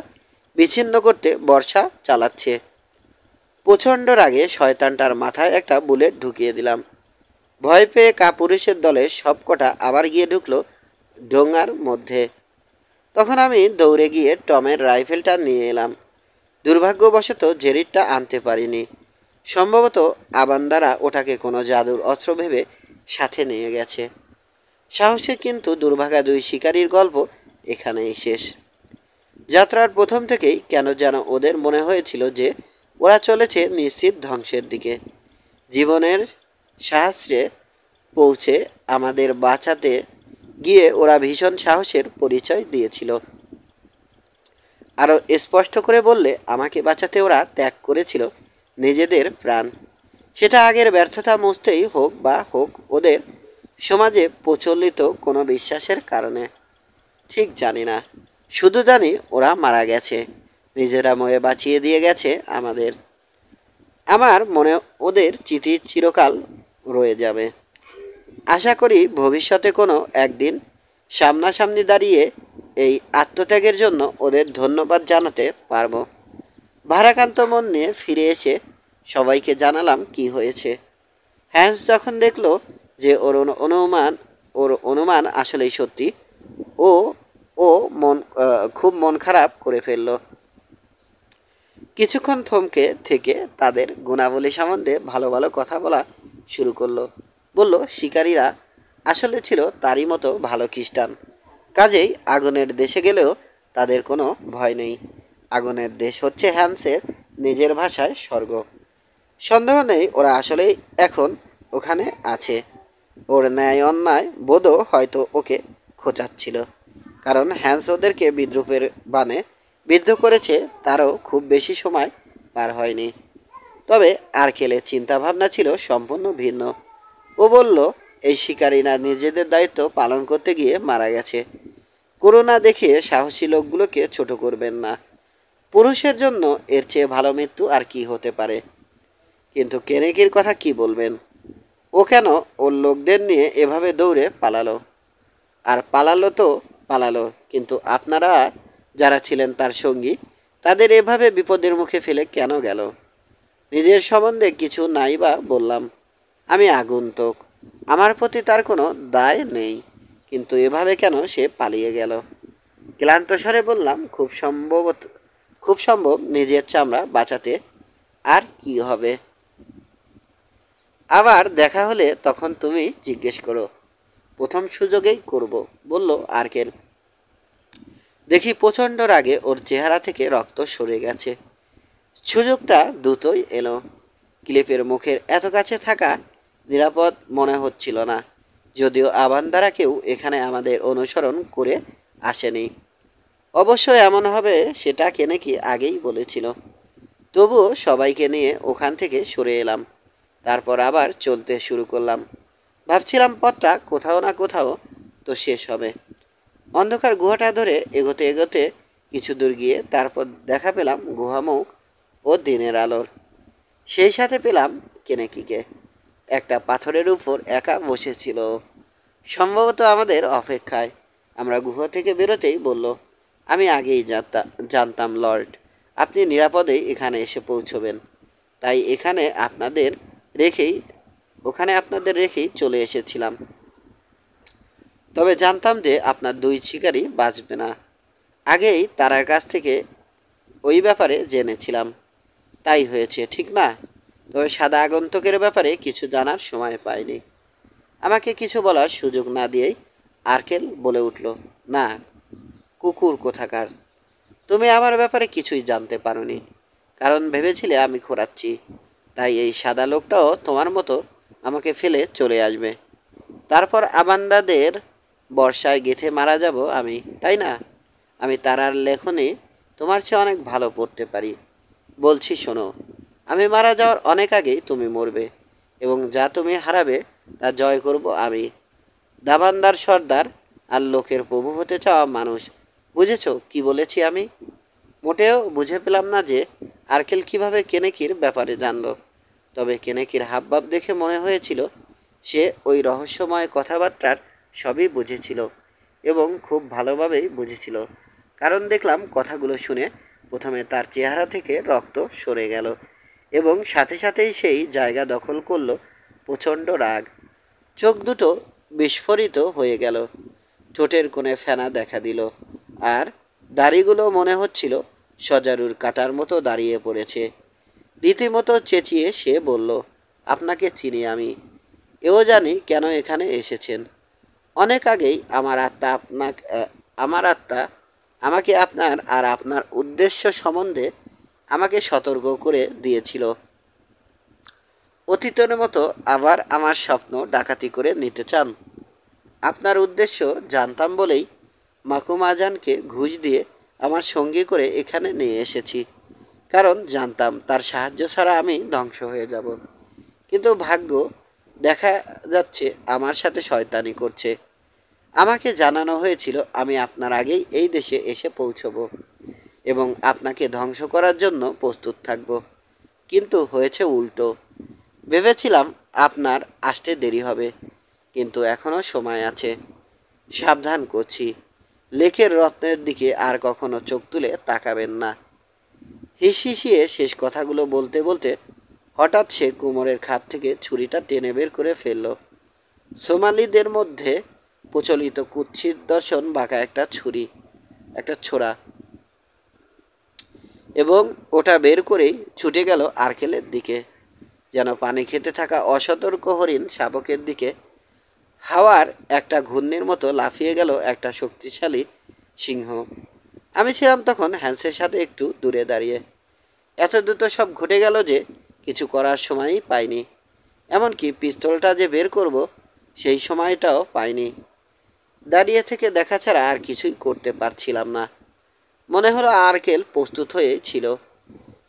বিচ্ছিন্ন করতে বর্ষা চালাচ্ছে। প্রচণ্ড রাগে শয়তানটার মাথায় একটা বুলেট ঢুকিয়ে দিলাম। ভয় পেয়ে কাপুরুষের দলের সবকটা আবার গিয়ে ঢুকলো ডোঙার মধ্যে। তখন আমি দৌড়ে গিয়ে টমের রাইফেলটা নিয়ে এলাম। দুর্ভাগ্যবশত জেরিরটা আনতে পারিনি। সম্ভবত আবান্দারা ওটাকে কোনো জাদুর অস্ত্র ভেবে সাথে নিয়ে গেছে। সাহসী কিন্তু দুর্ভাগা দুই শিকারীর গল্প এখানেই শেষ। যাত্রার প্রথম থেকেই কেন যেন ওদের মনে হয়েছিল যে ওরা চলেছে নিশ্চিত ধ্বংসের দিকে। জীবনের সাহস্রে পৌঁছে আমাদের বাঁচাতে গিয়ে ওরা ভীষণ সাহসের পরিচয় দিয়েছিল। আরও স্পষ্ট করে বললে আমাকে বাঁচাতে ওরা ত্যাগ করেছিল নিজেদের প্রাণ। সেটা আগের ব্যর্থতা মুছতেই হোক বা হোক ওদের সমাজে প্রচলিত কোনো বিশ্বাসের কারণে। ঠিক জানি না, শুধু জানি ওরা মারা গেছে, নিজেরা মরে বাঁচিয়ে দিয়ে গেছে আমাদের। আমার মনে ওদের চিঠি চিরকাল রয়ে যাবে। আশা করি ভবিষ্যতে কোনো একদিন সামনাসামনি দাঁড়িয়ে এই আত্মত্যাগের জন্য ওদের ধন্যবাদ জানাতে পারব। ভারাক্রান্ত মন নিয়ে ফিরে এসে সবাইকে জানালাম কি হয়েছে। হ্যান্স যখন দেখলো যে ওর অনুমান আসলেই সত্যি, ও ও খুব মন খারাপ করে ফেলল। কিছুক্ষণ থমকে থেকে তাদের গুণাবলী সম্বন্ধে ভালো ভালো কথা বলা শুরু করলো। বলল শিকারীরা আসলে ছিল তারই মতো ভালো খ্রিস্টান। কাজেই আগুনের দেশে গেলেও তাদের কোনো ভয় নেই। আগুনের দেশ হচ্ছে হ্যান্সের নিজের ভাষায় স্বর্গ। সন্দেহ নেই ওরা আসলেই এখন ওখানে আছে। ওর ন্যায় অন্যায় বোধও হয়তো ওকে খোঁচাচ্ছিল, কারণ হ্যান্স ওদেরকে বিদ্রুপের বানে বিদ্ধ করেছে তারও খুব বেশি সময় পার হয়নি। তবে আর্কেলের চিন্তাভাবনা ছিল সম্পূর্ণ ভিন্ন। ও বলল এই শিকারীরা নিজেদের দায়িত্ব পালন করতে গিয়ে মারা গেছে। করুণা দেখিয়ে সাহসী লোকগুলোকে ছোট করবেন না। পুরুষের জন্য এর চেয়ে ভালো মৃত্যু আর কি হতে পারে। কিন্তু কেনেকির কথা কি বলবেন? ও কেন ওর লোকদের নিয়ে এভাবে দৌড়ে পালালো? আর পালালো তো পালালো, কিন্তু আপনারা যারা ছিলেন তার সঙ্গী তাদের এভাবে বিপদের মুখে ফেলে কেন গেল? নিজের সম্বন্ধে কিছু নাই বা বললাম। আমি আগন্তুক, আমার প্রতি তার কোনো দায় নেই, কিন্তু এভাবে কেন সে পালিয়ে গেল? ক্লান্ত স্বরে বললাম, খুব সম্ভব নিজের চামড়া বাঁচাতে। আর কি হবে? আবার দেখা হলে তখন তুমি জিজ্ঞেস করো, প্রথম সুযোগেই করব, বলল আর্কেল। দেখি প্রচণ্ড রাগে ওর চেহারা থেকে রক্ত সরে গেছে। সুযোগটা দ্রুতই এলো। ক্লিপের মুখের এত কাছে থাকা নিরাপদ মনে হচ্ছিল না, যদিও আবান্দারা কেউ এখানে আমাদের অনুসরণ করে আসেনি। অবশ্যই এমন হবে সেটা কেনেকি আগেই বলেছিল। তবুও সবাইকে নিয়ে ওখান থেকে সরে এলাম। তারপর আবার চলতে শুরু করলাম। ভাবছিলাম পথটা কোথাও না কোথাও তো শেষ হবে। অন্ধকার গুহাটা ধরে এগোতে এগোতে কিছু দূর গিয়ে তারপর দেখা পেলাম গুহামুখ ও দিনের আলোর। সেই সাথে পেলাম কেনেকিকে। একটা পাথরের উপর একা বসেছিল। সম্ভবত আমাদের অপেক্ষায়। আমরা গুহা থেকে বেরোতেই বলল, আমি আগেই জানতাম লর্ড, আপনি নিরাপদেই এখানে এসে পৌঁছবেন। তাই আপনাদের রেখেই চলে এসেছিলাম। তবে জানতাম যে আপনার দুই শিকারী বাঁচবে না। আগেই তারার কাছ থেকে ওই ব্যাপারে জেনেছিলাম। তাই হয়েছে, ঠিক না? তবে সাদা আগন্তুকের ব্যাপারে কিছু জানার সময় পাইনি। আমাকে কিছু বলার সুযোগ না দিয়েই আর্কেল বলে উঠল, না, কুকুর কোথাকার, তুমি আমার ব্যাপারে কিছুই জানতে পারোনি। কারণ ভেবেছিলে আমি খোঁড়াচ্ছি, তাই এই সাদা লোকটাও তোমার মতো আমাকে ফেলে চলে আসবে। তারপর আবান্দাদের বর্ষায় গেঁথে মারা যাব আমি, তাই না? আমি তারার লেখনে তোমার চেয়ে অনেক ভালো পড়তে পারি। বলছি শোনো, আমি মারা যাওয়ার অনেক আগেই তুমি মরবে, এবং যা তুমি হারাবে তা জয় করব আমি। দাবান্দার সর্দার আর লোকের প্রভু হতে চাওয়া মানুষ। বুঝেছো কি বলেছি আমি? মোটেও বুঝে পেলাম না যে আর্কেল কিভাবে কেনেকির ব্যাপারে জানলো। তবে কেনেকির হাবভাব দেখে মনে হয়েছিল সে ওই রহস্যময় কথাবার্তার সবই বুঝেছিল, এবং খুব ভালোভাবেই বুঝেছিল। কারণ দেখলাম কথাগুলো শুনে প্রথমে তার চেহারা থেকে রক্ত সরে গেল, এবং সাথে সাথেই সেই জায়গা দখল করলো প্রচণ্ড রাগ। চোখ দুটো বিস্ফোরিত হয়ে গেল, ঠোঁটের কোণে ফেনা দেখা দিল, আর দাড়িগুলো মনে হচ্ছিল সজারুর কাটার মতো দাঁড়িয়ে পড়েছে। রীতিমতো চেঁচিয়ে সে বলল, আপনাকে চিনি আমি, এও জানি কেন এখানে এসেছেন। অনেক আগেই আমার আত্মা আমাকে আপনার আর আপনার উদ্দেশ্য সম্বন্ধে আমাকে সতর্ক করে দিয়েছিল। অতীতের মতো আবার আমার স্বপ্ন ডাকাতি করে নিতে চান? আপনার উদ্দেশ্য জানতাম বলেই মাকুম আজানকে ঘুষ দিয়ে আমার সঙ্গী করে এখানে নিয়ে এসেছি। কারণ জানতাম তার সাহায্য ছাড়া আমি ধ্বংস হয়ে যাব। কিন্তু ভাগ্য দেখা যাচ্ছে আমার সাথে শয়তানি করছে। আমাকে জানানো হয়েছিল আমি আপনার আগেই এই দেশে এসে পৌঁছব এবং আপনাকে ধ্বংস করার জন্য প্রস্তুত থাকব। কিন্তু হয়েছে উল্টো। ভেবেছিলাম আপনার আসতে দেরি হবে, কিন্তু এখনও সময় আছে। সাবধান করছি, লেকের রত্নের দিকে আর কখনো চোখ তুলে তাকাবেন না। হিসিয়ে শেষ কথাগুলো বলতে বলতে হঠাৎ সে কোমরের খাপ থেকে ছুরিটা টেনে বের করে ফেলল। সোমালিদের মধ্যে প্রচলিত কুৎসিত দর্শন বাঁকা একটা ছোরা, এবং ওটা বের করেই ছুটে গেল আর্কেলের দিকে, যেন পানি খেতে থাকা অসতর্ক হরিণ শাবকের দিকে। হাওয়ার একটা ঘূর্ণির মতো লাফিয়ে গেল একটা শক্তিশালী সিংহ। আমি ছিলাম তখন হ্যান্সের সাথে একটু দূরে দাঁড়িয়ে। এত দ্রুত সব ঘটে গেল যে কিছু করার সময়ই পাইনি। এমনকি পিস্তলটা যে বের করব সেই সময়টাও পাইনি। দাঁড়িয়ে থেকে দেখা ছাড়া আর কিছুই করতে পারছিলাম না। মনে হলো আর্কেল প্রস্তুত হয়ে ছিল।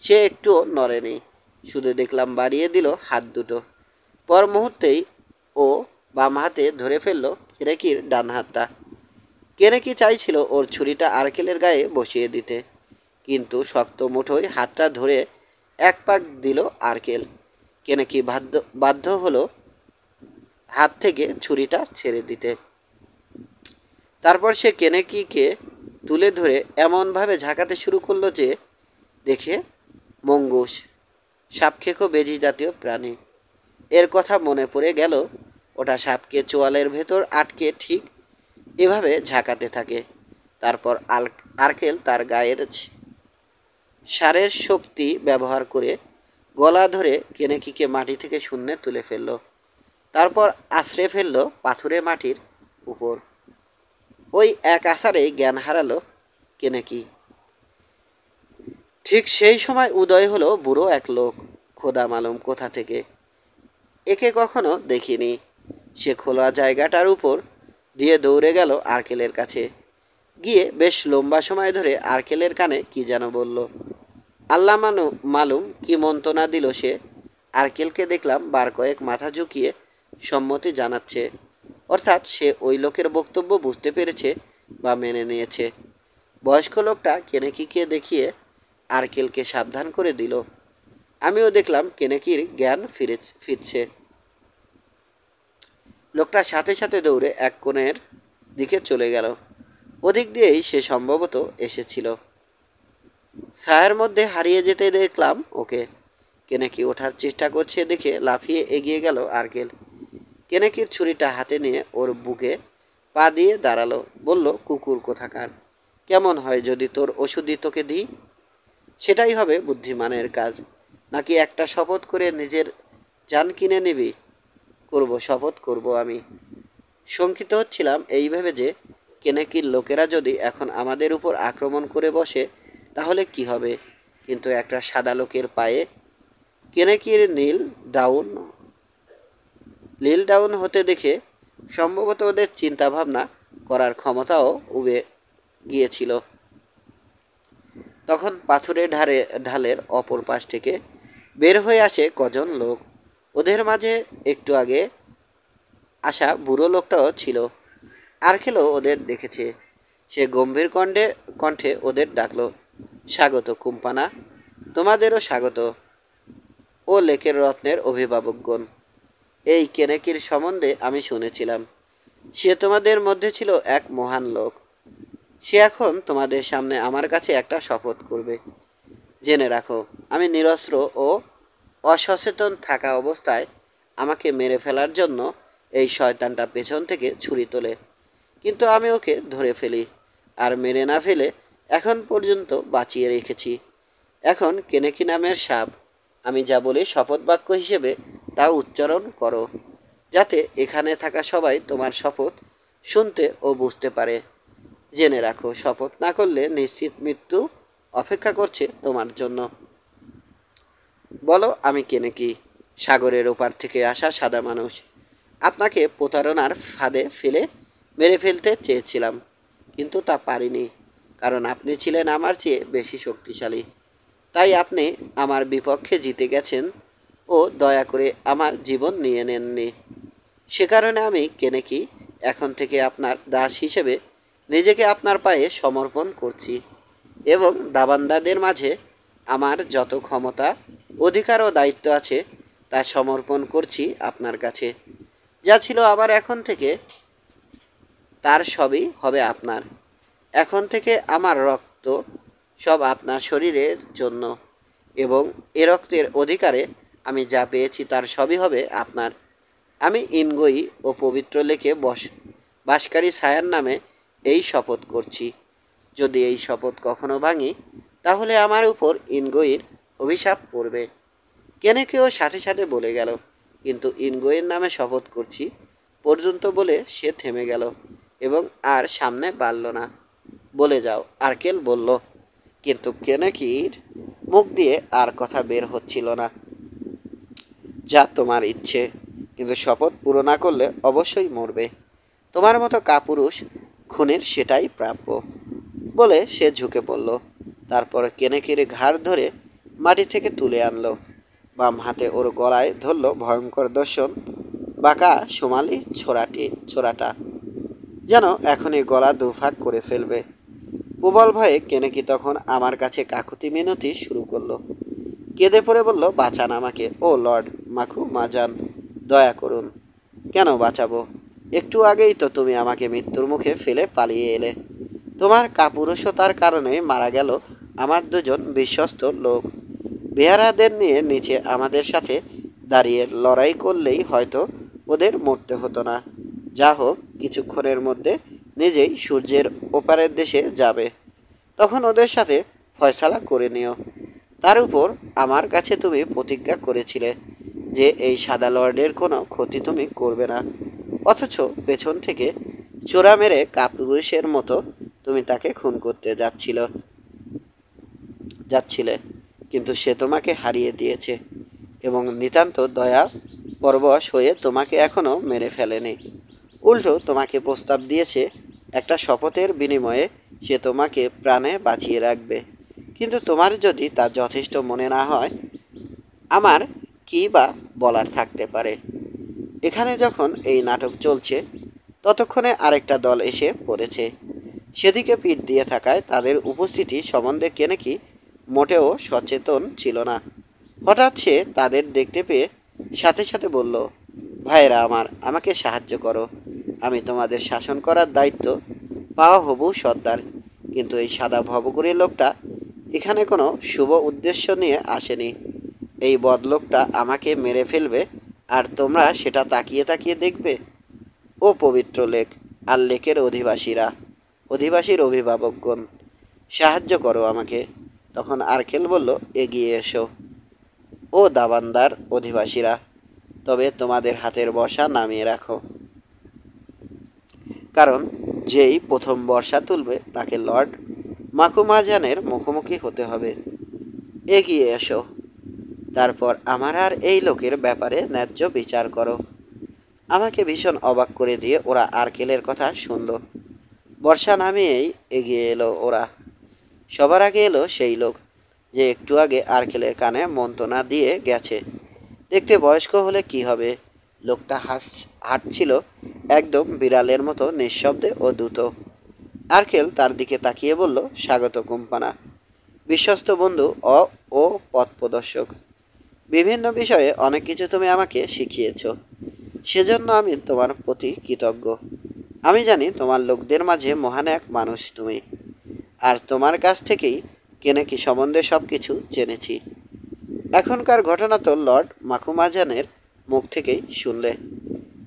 সে একটুও নড়েনি, শুধু দেখলাম বাড়িয়ে দিল হাত দুটো। পর মুহূর্তেই ও বাম হাতে ধরে ফেলল কেনেকির ডান হাতটা। কেনেকি চাইছিল ওর ছুরিটা আর্কেলের গায়ে বসিয়ে দিতে, কিন্তু শক্ত মুঠোয় হাতটা ধরে এক পাক দিল আর্কেল। কেনেকি বাধ্য হলো হাত থেকে ছুরিটা ছেড়ে দিতে। তারপর সে কেনেকিকে তুলে ধরে এমনভাবে ঝাঁকাতে শুরু করলো যে দেখে মঙ্গুস, সাপখেকো বেজি জাতীয় প্রাণী। এর কথা মনে পড়ে গেল। ওটা সাপকে চোয়ালের ভেতর আটকে ঠিক এভাবে ঝাঁকাতে থাকে। তারপর আর্কেল তার গায়ের সারের শক্তি ব্যবহার করে গলা ধরে কেনেকিকে মাটি থেকে শূন্যে তুলে ফেলল, তারপর আছড়ে ফেলল পাথুরে মাটির উপর। ওই এক আছাড়েই জ্ঞান হারালো কেনেকি। ঠিক সেই সময় উদয় হলো বুড়ো এক লোক, খোদা মালুম কোথা থেকে। একে কখনো দেখিনি। সে খোলা জায়গাটার উপর দিয়ে দৌড়ে গেল আর্কেলের কাছে, গিয়ে বেশ লম্বা সময় ধরে আর্কেলের কানে কি যেন বলল। আল্লাহ মালুম কি মন্ত্রণা দিল সে। আর্কেলকে দেখলাম বার কয়েক মাথা ঝুঁকিয়ে সম্মতি জানাচ্ছে, অর্থাৎ সে ওই লোকের বক্তব্য বুঝতে পেরেছে বা মেনে নিয়েছে। বয়স্ক লোকটা কেনেকিকে দেখিয়ে আর্কেলকে সাবধান করে দিল। আমিও দেখলাম কেনেকির জ্ঞান ফিরছে। লোকটা সাথে সাথে দৌড়ে এক কোণের দিকে চলে গেল। ওদিক দিয়েই সে সম্ভবত এসেছিল। ছায়ার মধ্যে হারিয়ে যেতে দেখলাম ওকে। কেনেকি ওঠার চেষ্টা করছে দেখে লাফিয়ে এগিয়ে গেল আর্কেল। কেনেকির ছুরিটা হাতে নিয়ে ওর বুকে পা দিয়ে দাঁড়ালো, বলল, কুকুর কোথাকার, কেমন হয় যদি তোর ওষুধই তোকে দিই? সেটাই হবে বুদ্ধিমানের কাজ, নাকি একটা শপথ করে নিজের জান কিনে নিবি? করব, শপথ করব আমি। শঙ্কিত হচ্ছিলাম এই ভেবে যে কেনেকির লোকেরা যদি এখন আমাদের উপর আক্রমণ করে বসে তাহলে কি হবে। কিন্তু একটা সাদা লোকের পায়ে কেনেকির নীল ডাউন হতে দেখে সম্ভবত ওদের চিন্তাভাবনা করার ক্ষমতাও উবে গিয়েছিল। তখন পাথুরে ঢালের অপর পাশ থেকে বের হয়ে আসে কজন লোক। ওদের মাঝে একটু আগে আসা বুড়ো লোকটাও ছিল। আর্কেলও ওদের দেখেছে। সে গম্ভীর কণ্ঠে ওদের ডাকলো, স্বাগত কুম্পানা, তোমাদেরও স্বাগত, ও লেকের রত্নের অভিভাবকগণ। এই কেনেকির সম্বন্ধে আমি শুনেছিলাম। সে তোমাদের মধ্যে ছিল এক মহান লোক। সে এখন তোমাদের সামনে আমার কাছে একটা শপথ করবে। জেনে রাখো, আমি নিরস্ত্র ও অসচেতন থাকা অবস্থায় আমাকে মেরে ফেলার জন্য এই শয়তানটা পেছন থেকে ছুরি তোলে, কিন্তু আমি ওকে ধরে ফেলি আর মেরে না ফেলে এখন পর্যন্ত বাঁচিয়ে রেখেছি। এখন কেনেকি নামের সাপ। আমি যা বলি শপথ বাক্য হিসেবে তা উচ্চারণ করো, যাতে এখানে থাকা সবাই তোমার শপথ শুনতে ও বুঝতে পারে। জেনে রাখো, শপথ না করলে নিশ্চিত মৃত্যু অপেক্ষা করছে তোমার জন্য। বলো, আমি কেনেকি, সাগরের ওপার থেকে আসা সাদা মানুষ। আপনাকে প্রতারণার ফাঁদে ফেলে মেরে ফেলতে চেয়েছিলাম, কিন্তু তা পারিনি, কারণ আপনি ছিলেন আমার চেয়ে বেশি শক্তিশালী। তাই আপনি আমার বিপক্ষে জিতে গেছেন ও দয়া করে আমার জীবন নিয়ে নেননি। সে কারণে আমি কেনেকি এখন থেকে আপনার দাস হিসেবে নিজেকে আপনার পায়ে সমর্পণ করছি এবং দাবান্দাদের মাঝে আমার যত ক্ষমতা, অধিকার ও দায়িত্ব আছে তা সমর্পণ করছি আপনার কাছে। যা ছিল আমার এখন থেকে তার সবই হবে আপনার। এখন থেকে আমার রক্ত সব আপনার শরীরের জন্য, এবং এ রক্তের অধিকারে আমি যা পেয়েছি তার সবই হবে আপনার। আমি ইনগোই ও পবিত্র লেকে বাসকারী ছায়ার নামে এই শপথ করছি। যদি এই শপথ কখনো ভাঙি তাহলে আমার উপর ইনগোইর অভিশাপ পড়বে। কেনেকেও সাথে সাথে বলে গেল, কিন্তু ইনগোয়ের নামে শপথ করছি পর্যন্ত বলে সে থেমে গেল এবং আর সামনে বাড়ল না। বলে যাও, আর্কেল বলল, কিন্তু কেনেকির মুখ দিয়ে আর কথা বের হচ্ছিল না। যা তোমার ইচ্ছে, কিন্তু শপথ পুরো না করলে অবশ্যই মরবে। তোমার মতো কাপুরুষ খুনের সেটাই প্রাপ্য। বলে সে ঝুঁকে পড়ল। তারপর কেনেকির ঘাড় ধরে মাটি থেকে তুলে আনলো। বাম হাতে ওর গলায় ধরল ভয়ঙ্কর দর্শন বাঁকা সোমালি ছোড়াটা, যেন এখনই গলা দুভাগ করে ফেলবে। প্রবল ভয়ে কেনেকি তখন আমার কাছে কাকুতি মিনতি শুরু করলো। কেঁদে পড়ে বলল, বাঁচান আমাকে, ও লর্ড মাখু মাজান, দয়া করুন। কেন বাঁচাবো? একটু আগেই তো তুমি আমাকে মৃত্যুর মুখে ফেলে পালিয়ে এলে। তোমার কাপুরুষতার কারণে মারা গেল আমার দুজন বিশ্বস্ত লোক। বেহারাদের নিয়ে নিচে আমাদের সাথে দাঁড়িয়ে লড়াই করলেই হয়তো ওদের মরতে হতো না। যা হোক, কিছুক্ষণের মধ্যে নিজেই সূর্যের ওপারের দেশে যাবে, তখন ওদের সাথে ফয়সালা করে নিও। তার উপর আমার কাছে তুমি প্রতিজ্ঞা করেছিলে যে এই সাদা লর্ডের কোনো ক্ষতি তুমি করবে না, অথচ পেছন থেকে চোরা মেরে কাপুরুষের মতো তুমি তাকে খুন করতে যাচ্ছিলে, কিন্তু সে তোমাকে হারিয়ে দিয়েছে এবং নিতান্ত দয়া পরবশ হয়ে তোমাকে এখনও মেরে ফেলেনি। উল্টো তোমাকে প্রস্তাব দিয়েছে একটা শপথের বিনিময়ে সে তোমাকে প্রাণে বাঁচিয়ে রাখবে। কিন্তু তোমার যদি তা যথেষ্ট মনে না হয়, আমার কী বা বলার থাকতে পারে। এখানে যখন এই নাটক চলছে ততক্ষণে আরেকটা দল এসে পড়েছে। সেদিকে পিঠ দিয়ে থাকায় তাদের উপস্থিতি সম্বন্ধে কেনেকি মোটেও সচেতন ছিল না। হঠাৎ সে তাদের দেখতে পেয়ে সাথে সাথে বলল, ভাইয়েরা আমার, আমাকে সাহায্য করো। আমি তোমাদের শাসন করার দায়িত্ব পাওয়া হবু সর্দার। কিন্তু এই সাদা ভবঘুরে লোকটা এখানে কোনো শুভ উদ্দেশ্য নিয়ে আসেনি। এই বদলোকটা আমাকে মেরে ফেলবে আর তোমরা সেটা তাকিয়ে তাকিয়ে দেখবে। ও পবিত্র লেক আর লেকের অধিবাসীর অভিভাবকগণ, সাহায্য করো আমাকে। তখন আরকেল বলল, এগিয়ে এসো ও দাবান্দার অধিবাসীরা, তবে তোমাদের হাতের বর্ষা নামিয়ে রাখো, কারণ যেই প্রথম বর্ষা তুলবে তাকে লর্ড মাকুমাজানের মুখোমুখি হতে হবে। এগিয়ে এসো, তারপর আমার আর এই লোকের ব্যাপারে ন্যায্য বিচার করো। আমাকে ভীষণ অবাক করে দিয়ে ওরা আরকেলের কথা শুনল। বর্ষা নামিয়েই এগিয়ে এলো ওরা। সবার আগে এলো সেই লোক যে একটু আগে আরকেলের কানে মন্ত্রণা দিয়ে গেছে। দেখতে বয়স্ক হলে কি হবে, লোকটা হাঁটছিল একদম বিড়ালের মতো নিঃশব্দে ও দ্রুত। আরকেল তার দিকে তাকিয়ে বলল, স্বাগত কুম্পানা, বিশ্বস্ত বন্ধু ও পথ প্রদর্শক। বিভিন্ন বিষয়ে অনেক কিছু তুমি আমাকে শিখিয়েছ, সেজন্য আমি তোমার প্রতি কৃতজ্ঞ। আমি জানি তোমার লোকদের মাঝে মহান এক মানুষ তুমি, আর তোমার কাছ থেকেই কেনেকি সম্বন্ধে সব কিছু জেনেছি। এখনকার ঘটনা তো লর্ড মাকুমাজানের মুখ থেকেই শুনলে।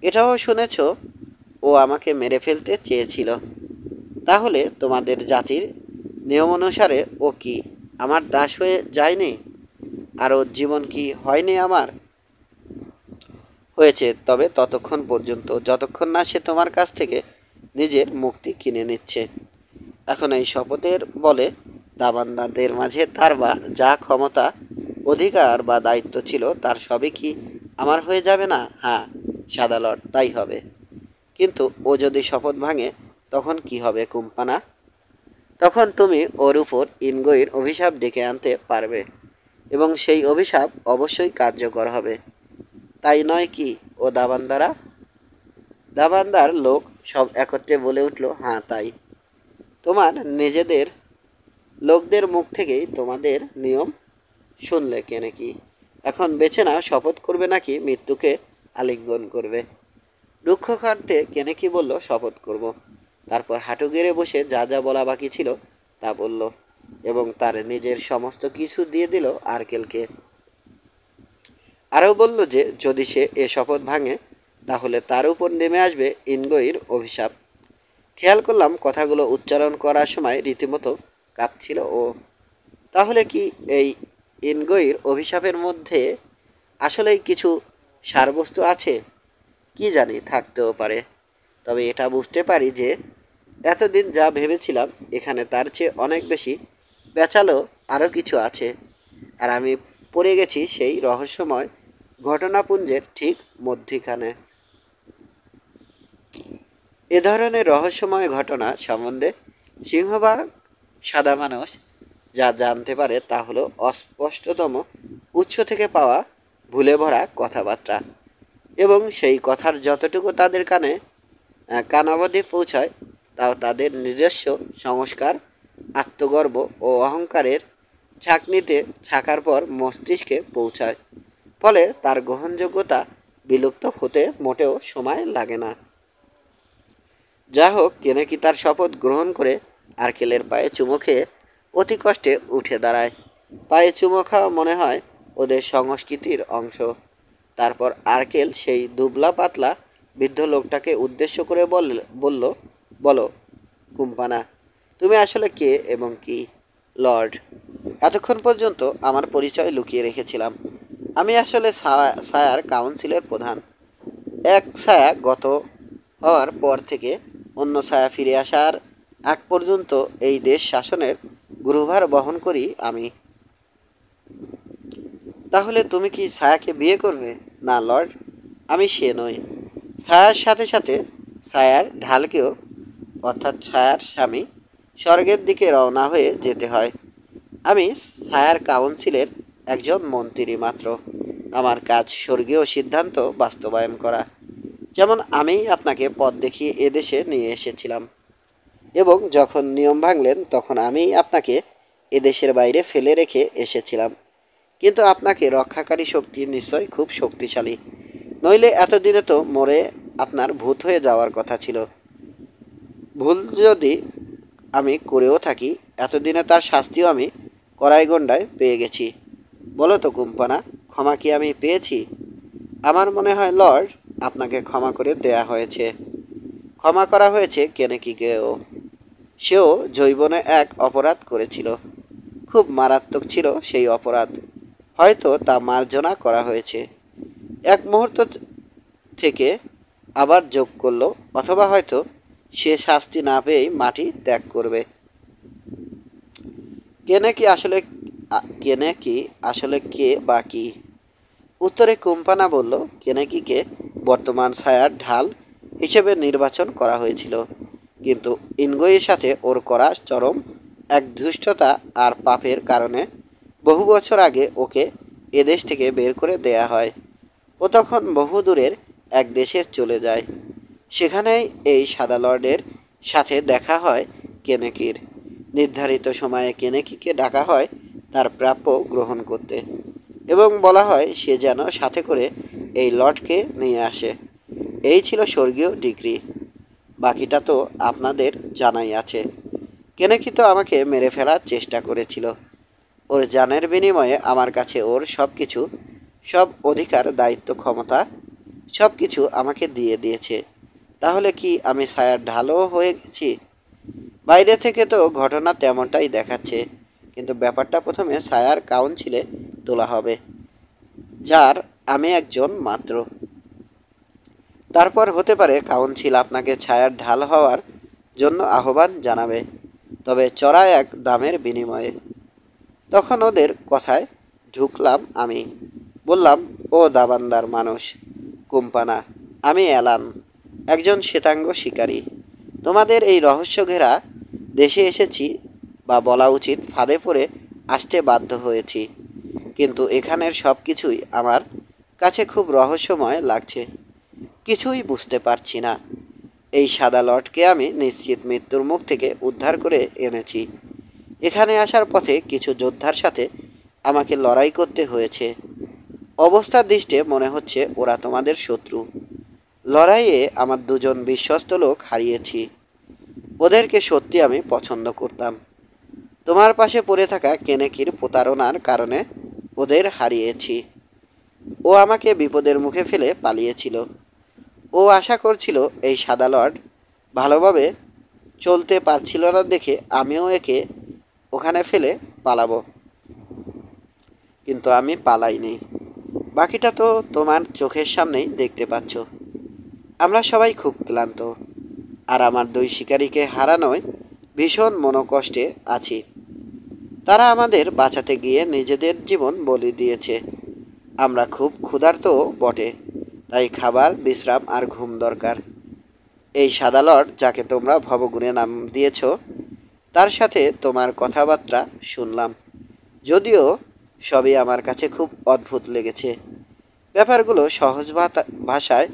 এটাও শুনেছ ও আমাকে মেরে ফেলতে চেয়েছিল। তাহলে তোমাদের জাতির নিয়ম অনুসারে ও কি আমার দাস হয়ে যায়নি? আর ওর জীবন কি হয়নি আমার? হয়েছে, তবে ততক্ষণ পর্যন্ত যতক্ষণ না সে তোমার কাছ থেকে নিজের মুক্তি কিনে নিচ্ছে। এখন এই শপথের বলে দাবান্দারদের মাঝে তার বা যা ক্ষমতা, অধিকার বা দায়িত্ব ছিল তার সবই কি আমার হয়ে যাবে না? হ্যাঁ সাদা লর্ড, তাই হবে। কিন্তু ও যদি শপথ ভাঙে তখন কি হবে কুম্পানা? তখন তুমি ওর উপর ইনগোয়ের অভিশাপ ডেকে আনতে পারবে এবং সেই অভিশাপ অবশ্যই কার্যকর হবে, তাই নয় কি ও দাবান্দারা? দাবান্দার লোক সব একত্রে বলে উঠল, হ্যাঁ তাই। তোমার নিজেদের লোকদের মুখ থেকেই তোমাদের নিয়ম শুনলে কেনেকি। এখন বেছে নাও, শপথ করবে নাকি মৃত্যুকে আলিঙ্গন করবে। রুক্ষ কণ্ঠে কেনেকি বলল, শপথ করব। তারপর হাঁটু গেড়ে বসে যা যা বলা বাকি ছিল তা বলল এবং তার নিজের সমস্ত কিছু দিয়ে দিল আরকেলকে। আরও বলল যে যদি সে এ শপথ ভাঙে তাহলে তার উপর নেমে আসবে ইনগোয়ির অভিশাপ। খেয়াল করলাম কথাগুলো উচ্চারণ করার সময় রীতিমতো কাঁপছিল ও। তাহলে কি এই ইনগোয়ির অভিশাপের মধ্যে আসলেই কিছু সারবস্তু আছে? কি জানি, থাকতেও পারে। তবে এটা বুঝতে পারি যে এতদিন যা ভেবেছিলাম এখানে তার চেয়ে অনেক বেশি পেঁচালো আরও কিছু আছে, আর আমি পড়ে গেছি সেই রহস্যময় ঘটনাপুঞ্জের ঠিক মধ্যিখানে। এ ধরনের রহস্যময় ঘটনা সম্বন্ধে সিংহভাগ সাদা মানুষ যা জানতে পারে তা হলো অস্পষ্টতম উৎস থেকে পাওয়া ভুলে ভরা কথাবার্তা, এবং সেই কথার যতটুকু তাদের কানাবধি পৌঁছায় তাও তাদের নিজস্ব সংস্কার, আত্মগর্ব ও অহংকারের ছাঁকনিতে ছাকার পর মস্তিষ্কে পৌঁছায়। ফলে তার গ্রহণযোগ্যতা বিলুপ্ত হতে মোটেও সময় লাগে না। যা হোক, কেনেকি তার শপথ গ্রহণ করে আরকেলের পায়ে চুমো খেয়ে অতি কষ্টে উঠে দাঁড়ায়। পায়ে চুমো খাওয়া মনে হয় ওদের সংস্কৃতির অংশ। তারপর আরকেল সেই দুবলা পাতলা বৃদ্ধ লোকটাকে উদ্দেশ্য করে বলল, বলো কুম্পানা, তুমি আসলে কে এবং কি? লর্ড, এতক্ষণ পর্যন্ত আমার পরিচয় লুকিয়ে রেখেছিলাম। আমি আসলে সায়ার কাউন্সিলের প্রধান। এক ছায়া গত হওয়ার পর থেকে অন্য ছায়া ফিরে আসার আগ পর্যন্ত এই দেশ শাসনের গুরুভার বহন করি আমি। তাহলে তুমি কি ছায়াকে বিয়ে করবে? না লর্ড, আমি সে নই। ছায়ার সাথে সাথে ছায়ার ঢালকেও, অর্থাৎ ছায়ার স্বামী, স্বর্গের দিকে রওনা হয়ে যেতে হয়। আমি ছায়ার কাউন্সিলের একজন মন্ত্রী মাত্র। আমার কাজ স্বর্গীয় সিদ্ধান্ত বাস্তবায়ন করা। যেমন আমি আপনাকে পথ দেখিয়ে এদেশে নিয়ে এসেছিলাম, এবং যখন নিয়ম ভাঙলেন তখন আমি আপনাকে এদেশের বাইরে ফেলে রেখে এসেছিলাম। কিন্তু আপনাকে রক্ষাকারী শক্তি নিশ্চয় খুব শক্তিশালী, নইলে এতদিনে তো মরে আপনার ভূত হয়ে যাওয়ার কথা ছিল। ভুল যদি আমি করেও থাকি, এতদিনে তার শাস্তিও আমি কড়াইগন্ডায় পেয়ে গেছি। বলো তো কুম্পানা, ক্ষমা কি আমি পেয়েছি? আমার মনে হয় লর্ড, আপনাকে ক্ষমা করে দেয়া হয়েছে। ক্ষমা করা হয়েছে কেনেকিকেও। সেও জৈবনে এক অপরাধ করেছিল। খুব মারাত্মক ছিল সেই অপরাধ। হয়তো তা মার্জনা করা হয়েছে। এক মুহূর্ত থেকে আবার যোগ করলো, অথবা হয়তো সে শাস্তি না পেয়েই মাটি ত্যাগ করবে। কেনেকি আসলে কে বা কি? উত্তরে কুম্পানা বলল, কেনেকিকে বর্তমান ছায়ার ঢাল হিসেবে নির্বাচন করা হয়েছিল, কিন্তু ইনগোয়ের সাথে ওর করা চরম এক ধৃষ্টতা আর পাপের কারণে বহু বছর আগে ওকে এদেশ থেকে বের করে দেয়া হয়। ও তখন বহু দূরের এক দেশে চলে যায়। সেখানেই এই সাদা লর্ডের সাথে দেখা হয় কেনেকির। নির্ধারিত সময়ে কেনেকিকে ডাকা হয় তার প্রাপ্য গ্রহণ করতে, এবং বলা হয় সে যেন সাথে করে এই লর্ডকে নিয়ে আসে। এই ছিল স্বর্গীয় ডিগ্রি। বাকিটা তো আপনাদের জানাই আছে। কেনেকি তো আমাকে মেরে ফেলার চেষ্টা করেছিল। ওর জানের বিনিময়ে আমার কাছে ওর সব কিছু, সব অধিকার, দায়িত্ব, ক্ষমতা, সব কিছু আমাকে দিয়ে দিয়েছে। তাহলে কি আমি ছায়ার ঢালও হয়ে গেছি? বাইরে থেকে তো ঘটনা তেমনটাই দেখাচ্ছে, কিন্তু ব্যাপারটা প্রথমে ছায়ার কাউন্সিলে তোলা হবে, যার আমি একজন মাত্র। তারপর হতে পারে কাউন্সিল আপনাকে ছায়ার ঢাল হওয়ার জন্য আহ্বান জানাবে, তবে চড়া এক দামের বিনিময়ে। তখন ওদের কথায় ঢুকলাম আমি। বললাম, ও দাবান্দার মানুষ কুম্পানা, আমি অ্যালান, একজন শ্বেতাঙ্গ শিকারী। তোমাদের এই রহস্য ঘেরা দেশে এসেছি, বা বলা উচিত ফাঁদে পড়ে আসতে বাধ্য হয়েছি। কিন্তু এখানের সব কিছুই আমার কাছে খুব রহস্যময় লাগছে। কিছুই বুঝতে পারছি না। এই সাদা লটকে আমি নিশ্চিত মৃত্যুর মুখ থেকে উদ্ধার করে এনেছি। এখানে আসার পথে কিছু যোদ্ধার সাথে আমাকে লড়াই করতে হয়েছে। অবস্থার দৃষ্টে মনে হচ্ছে ওরা তোমাদের শত্রু। লড়াইয়ে আমার দুজন বিশ্বস্ত লোক হারিয়েছি। ওদেরকে সত্যি আমি পছন্দ করতাম। তোমার পাশে পড়ে থাকা কেনেকির প্রতারণার কারণে ওদের হারিয়েছি। ও আমাকে বিপদের মুখে ফেলে পালিয়েছিল। ও আশা করছিল এই সাদা লর্ড ভালোভাবে চলতে পারছিল না দেখে আমিও একে ওখানে ফেলে পালাবো, কিন্তু আমি পালাইনি। বাকিটা তো তোমার চোখের সামনেই দেখতে পাচ্ছ। আমরা সবাই খুব ক্লান্ত, আর আমার দুই শিকারীকে হারানোয় ভীষণ মনোকষ্টে আছি। তারা আমাদের বাঁচাতে গিয়ে নিজেদের জীবন বলি দিয়েছে। আমরা খুব ক্ষুধার্তও বটে, তাই খাবার, বিশ্রাম আর ঘুম দরকার। এই সাদা লর্ড যাকে তোমরা ভবগুণে নাম দিয়েছ, তার সাথে তোমার কথাবার্তা শুনলাম, যদিও সবই আমার কাছে খুব অদ্ভুত লেগেছে। ব্যাপারগুলো সহজ ভাষায়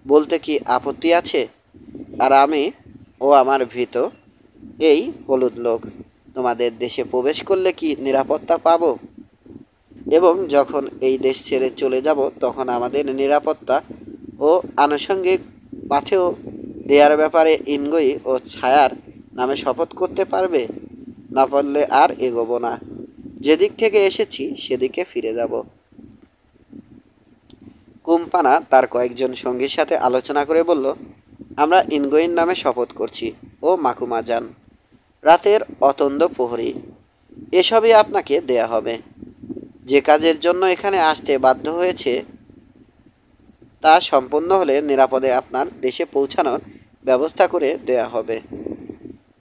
বলতে কি আপত্তি আছে? আর আমি ও আমার ভীত এই হলুদ লোক তোমাদের দেশে প্রবেশ করলে কি নিরাপত্তা পাবো? এবং যখন এই দেশ ছেড়ে চলে যাব তখন আমাদের নিরাপত্তা ও আনুষঙ্গিক পাথেয় দেওয়ার ব্যাপারে ইনগোই ও ছায়ার নামে শপথ করতে পারবে? না পারলে আর এগোবো না। যেদিক থেকে এসেছি সেদিকে ফিরে যাব। কুম্পানা তার কয়েকজন সঙ্গীর সাথে আলোচনা করে বলল, আমরা ইনগোইন নামে শপথ করছি ও মাকুমা যান। রাতের অতন্দ্র প্রহরী। এসবই আপনাকে দেয়া হবে। যে কাজের জন্য এখানে আসতে বাধ্য হয়েছে তা সম্পন্ন হলে নিরাপদে আপনার দেশে পৌঁছানোর ব্যবস্থা করে দেয়া হবে।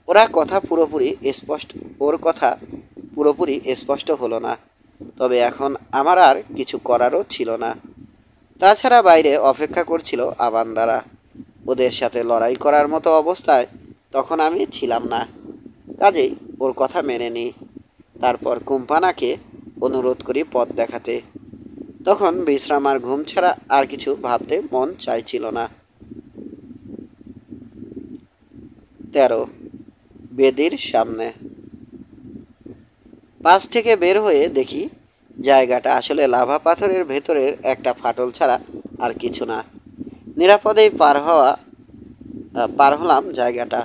ওরা কথা পুরোপুরি স্পষ্ট ওর কথা পুরোপুরি স্পষ্ট হলো না, তবে এখন আমার আর কিছু করারও ছিল না। তাছাড়া বাইরে অপেক্ষা করছিল আবান্দারা। ওদের সাথে লড়াই করার মতো অবস্থায় তখন আমি ছিলাম না, কাজেই ওর কথা মেনে নিই। তারপর কুম্পানাকে অনুরোধ করি পথ দেখাতে। তখন বিশ্রাম আর ঘুম ছাড়া আর কিছু ভাবতে মন চাইছিল না। 13 বেদির সামনে। পাশ থেকে বের হয়ে দেখি জায়গাটা আসলে লাভা পাথরের ভেতরের একটা ফাটল ছাড়া আর কিছু না। নিরাপদেই পার হলাম জায়গাটা।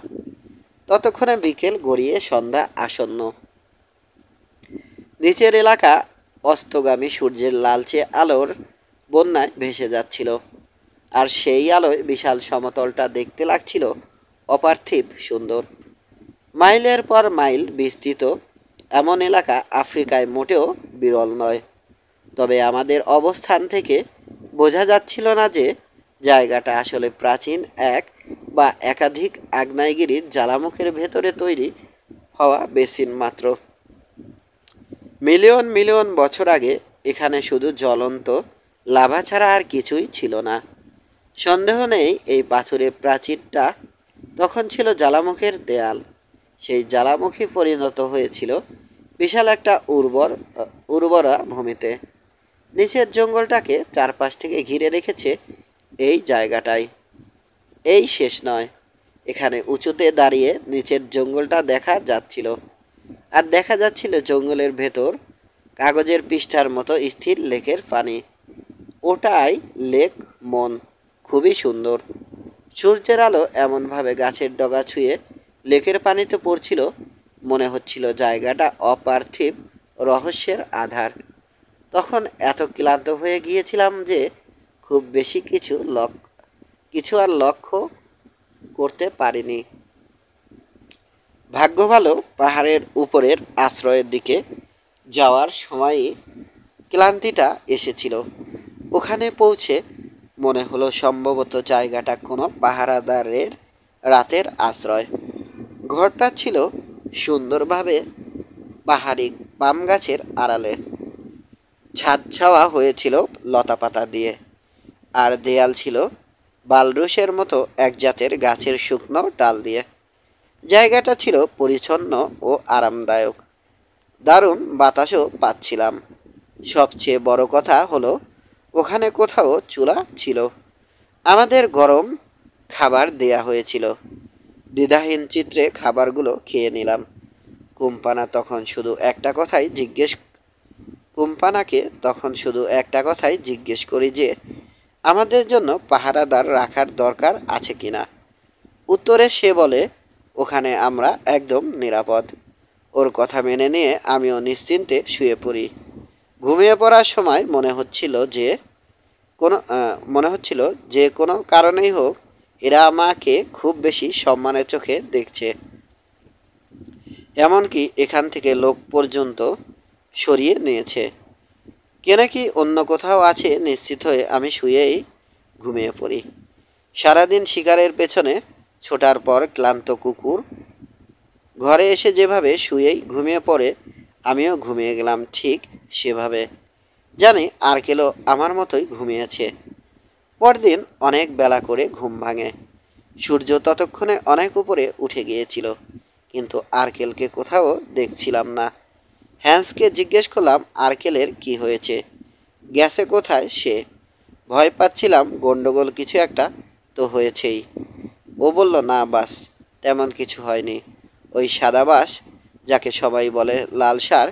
ততক্ষণে বিকেল গড়িয়ে সন্ধ্যা আসন্ন। নিচের এলাকা অস্তগামী সূর্যের লালচে আলোর বন্যায় ভেসে যাচ্ছিল, আর সেই আলোয় বিশাল সমতলটা দেখতে লাগছিল অপার্থিব সুন্দর। মাইলের পর মাইল বিস্তৃত এমন এলাকা আফ্রিকায় মোটেও বিরল নয়। তবে আমাদের অবস্থান থেকে বোঝা যাচ্ছিল না যে জায়গাটা আসলে প্রাচীন এক বা একাধিক আগ্নেয়গিরির জ্বালামুখের ভেতরে তৈরি হওয়া বেসিন মাত্র। মিলিয়ন মিলিয়ন বছর আগে এখানে শুধু জ্বলন্ত লাভা ছাড়া আর কিছুই ছিল না। সন্দেহ নেই এই পাথুরে প্রাচীরটা তখন ছিল জ্বালামুখের দেয়াল। সেই জ্বালামুখী পরিণত হয়েছিল বিশাল একটা উর্বরা ভূমিতে। নিচের জঙ্গলটাকে চারপাশ থেকে ঘিরে রেখেছে এই জায়গাটাই। এই শেষ নয়, এখানে উঁচুতে দাঁড়িয়ে নিচের জঙ্গলটা দেখা যাচ্ছিল, আর দেখা যাচ্ছিল জঙ্গলের ভেতর কাগজের পৃষ্ঠার মতো স্থির লেকের পানি। ওটাই লেক মন, খুবই সুন্দর। সূর্যের আলো এমনভাবে গাছের ডগা ছুঁয়ে লেকের পানিতে পড়ছিল, মনে হচ্ছিল জায়গাটা অপার্থিব রহস্যের আধার। তখন এত ক্লান্ত হয়ে গিয়েছিলাম যে খুব বেশি কিছু আর লক্ষ্য করতে পারিনি। ভাগ্য ভালো পাহাড়ের উপরের আশ্রয়ের দিকে যাওয়ার সময়ই ক্লান্তিটা এসেছিল। ওখানে পৌঁছে মনে হলো সম্ভবত জায়গাটা কোনো পাহারাদারের রাতের আশ্রয়। ঘরটা ছিল সুন্দরভাবে পাহাড়ি পাম গাছের আড়ালে, ছাদ ছাওয়া হয়েছিল লতাপাতা দিয়ে, আর দেয়াল ছিল বালরুশের মতো এক জাতের গাছের শুকনো ডাল দিয়ে। জায়গাটা ছিল পরিচ্ছন্ন ও আরামদায়ক। দারুণ বাতাসও পাচ্ছিলাম। সবচেয়ে বড় কথা হলো ওখানে কোথাও চুলা ছিল। আমাদের গরম খাবার দেয়া হয়েছিল। দ্বিধাহীন চিত্রে খাবারগুলো খেয়ে নিলাম। কুম্পানাকে তখন শুধু একটা কথাই জিজ্ঞেস করি যে আমাদের জন্য পাহারাদার রাখার দরকার আছে কিনা। উত্তরে সে বলে ওখানে আমরা একদম নিরাপদ। ওর কথা মেনে নিয়ে আমিও নিশ্চিন্তে শুয়ে পড়ি। ঘুমিয়ে পড়ার সময় মনে হচ্ছিল যে কোনো কারণেই হোক এরা আমাকে খুব বেশি সম্মানের চোখে দেখছে। এমনকি এখান থেকে লোক পর্যন্ত সরিয়ে নিয়েছে। কে নাকি অন্য কোথাও আছে নিশ্চিত হয়ে আমি শুয়েই ঘুমিয়ে পড়ি। সারাদিন শিকারের পেছনে ছোটার পর ক্লান্ত কুকুর ঘরে এসে যেভাবে শুয়েই ঘুমিয়ে পড়ে, আমিও ঘুমিয়ে গেলাম ঠিক সেভাবে। জানি আর্কেলও আমার মতোই ঘুমিয়েছে। পরদিন অনেক বেলা করে ঘুম ভাঙে। সূর্য ততক্ষণে অনেক উপরে উঠে গিয়েছিল, কিন্তু আর্কেলকে কোথাও দেখছিলাম না। হ্যান্সকে জিজ্ঞেস করলাম আর্কেলের কি হয়েছে, গেছে কোথায় সে। ভয় পাচ্ছিলাম গন্ডগোল কিছু একটা তো হয়েছেই। ও বলল না বাস, তেমন কিছু হয়নি। ওই সাদা বাস, যাকে সবাই বলে লাল ষাঁড়,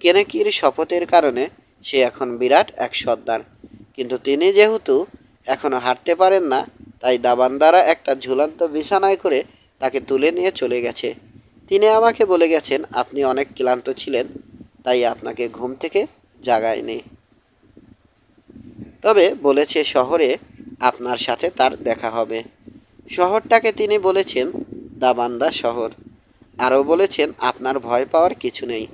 কেনেকির শপথের কারণে সে এখন বিরাট এক সর্দার। কিন্তু তিনি যেহেতু এখনও হাঁটতে পারেন না, তাই দাবানদারা একটা ঝুলন্ত বিছানায় করে তাকে তুলে নিয়ে চলে গেছে। তিনি আমাকে বলে গেছেন আপনি অনেক ক্লান্ত ছিলেন, তাই আপনাকে ঘুম থেকে জাগায়নি। তবে বলেছে শহরে আপনার সাথে তার দেখা হবে। শহরটাকে তিনি বলেছেন দাবান্দা শহর। আরও বলেছেন আপনার ভয় পাওয়ার কিছু নেই।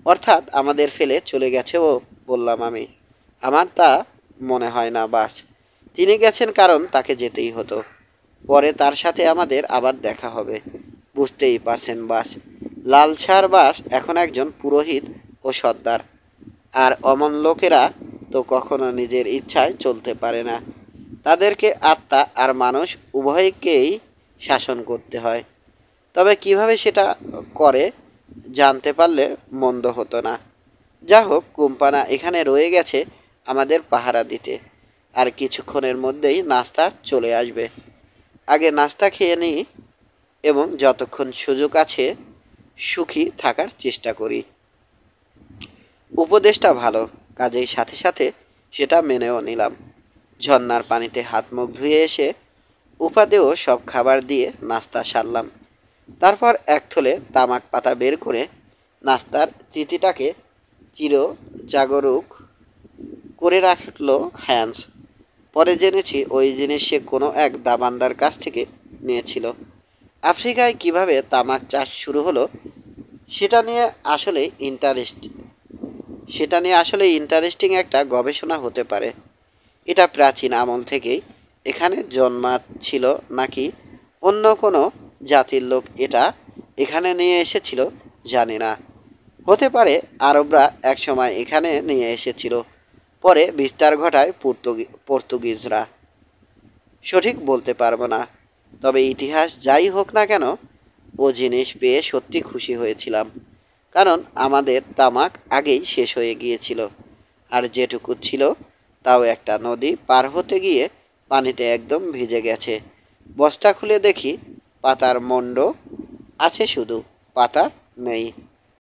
অর্থাৎ আমাদের ফেলে চলে গেছে ও, বললাম আমি। আমার তা মনে হয় না বাস। তিনি গেছেন কারণ তাকে যেতেই হতো। পরে তার সাথে আমাদের আবার দেখা হবে। বুঝতেই পারছেন বাস, লালসার বাস এখন একজন পুরোহিত ও সর্দার। আর অমন লোকেরা তো কখনো নিজের ইচ্ছায় চলতে পারে না। তাদেরকে আত্মা আর মানুষ উভয়কেই শাসন করতে হয়। তবে কিভাবে সেটা করে জানতে পারলে মন্দ হতো না। যা হোক, কুম্পানা এখানে রয়ে গেছে আমাদের পাহারা দিতে। আর কিছুক্ষণের মধ্যেই নাস্তা চলে আসবে। আগে নাস্তা খেয়ে নিই এবং যতক্ষণ সুযোগ আছে সুখী থাকার চেষ্টা করি। উপদেশটা ভালো, কাজেই সাথে সাথে সেটা মেনেও নিলাম। ঝর্নার পানিতে হাত মুখ ধুয়ে এসে উপাদেয় সব খাবার দিয়ে নাস্তা সারলাম। তারপর এক থলে তামাক পাতা বের করে নাস্তার তৃতীটাকে চির জাগরুক করে রাখলো হ্যান্স। পরে জেনেছি ওই জিনিস সে কোনো এক দাবান্দার কাছ থেকে নিয়েছিল। আফ্রিকায় কিভাবে তামাক চাষ শুরু হলো সেটা নিয়ে আসলে ইন্টারেস্ট সেটা নিয়ে আসলে ইন্টারেস্টিং একটা গবেষণা হতে পারে। এটা প্রাচীন আমল থেকেই এখানে জন্মাচ্ছিল নাকি অন্য কোনো জাতির লোক এটা এখানে নিয়ে এসেছিল জানি না। হতে পারে আরবরা একসময় এখানে নিয়ে এসেছিল, পরে বিস্তার ঘটায় পর্তুগিজরা। সঠিক বলতে পারবো না। তবে ইতিহাস যাই হোক না কেন, ও জিনিস পেয়ে সত্যি খুশি হয়েছিলাম। কারণ আমাদের তামাক আগেই শেষ হয়ে গিয়েছিল। আর যেটুকু ছিল তাও একটা নদী পার হতে গিয়ে পানিতে একদম ভিজে গেছে। বস্তা খুলে দেখি পাতার মণ্ড আছে, শুধু পাতা নেই।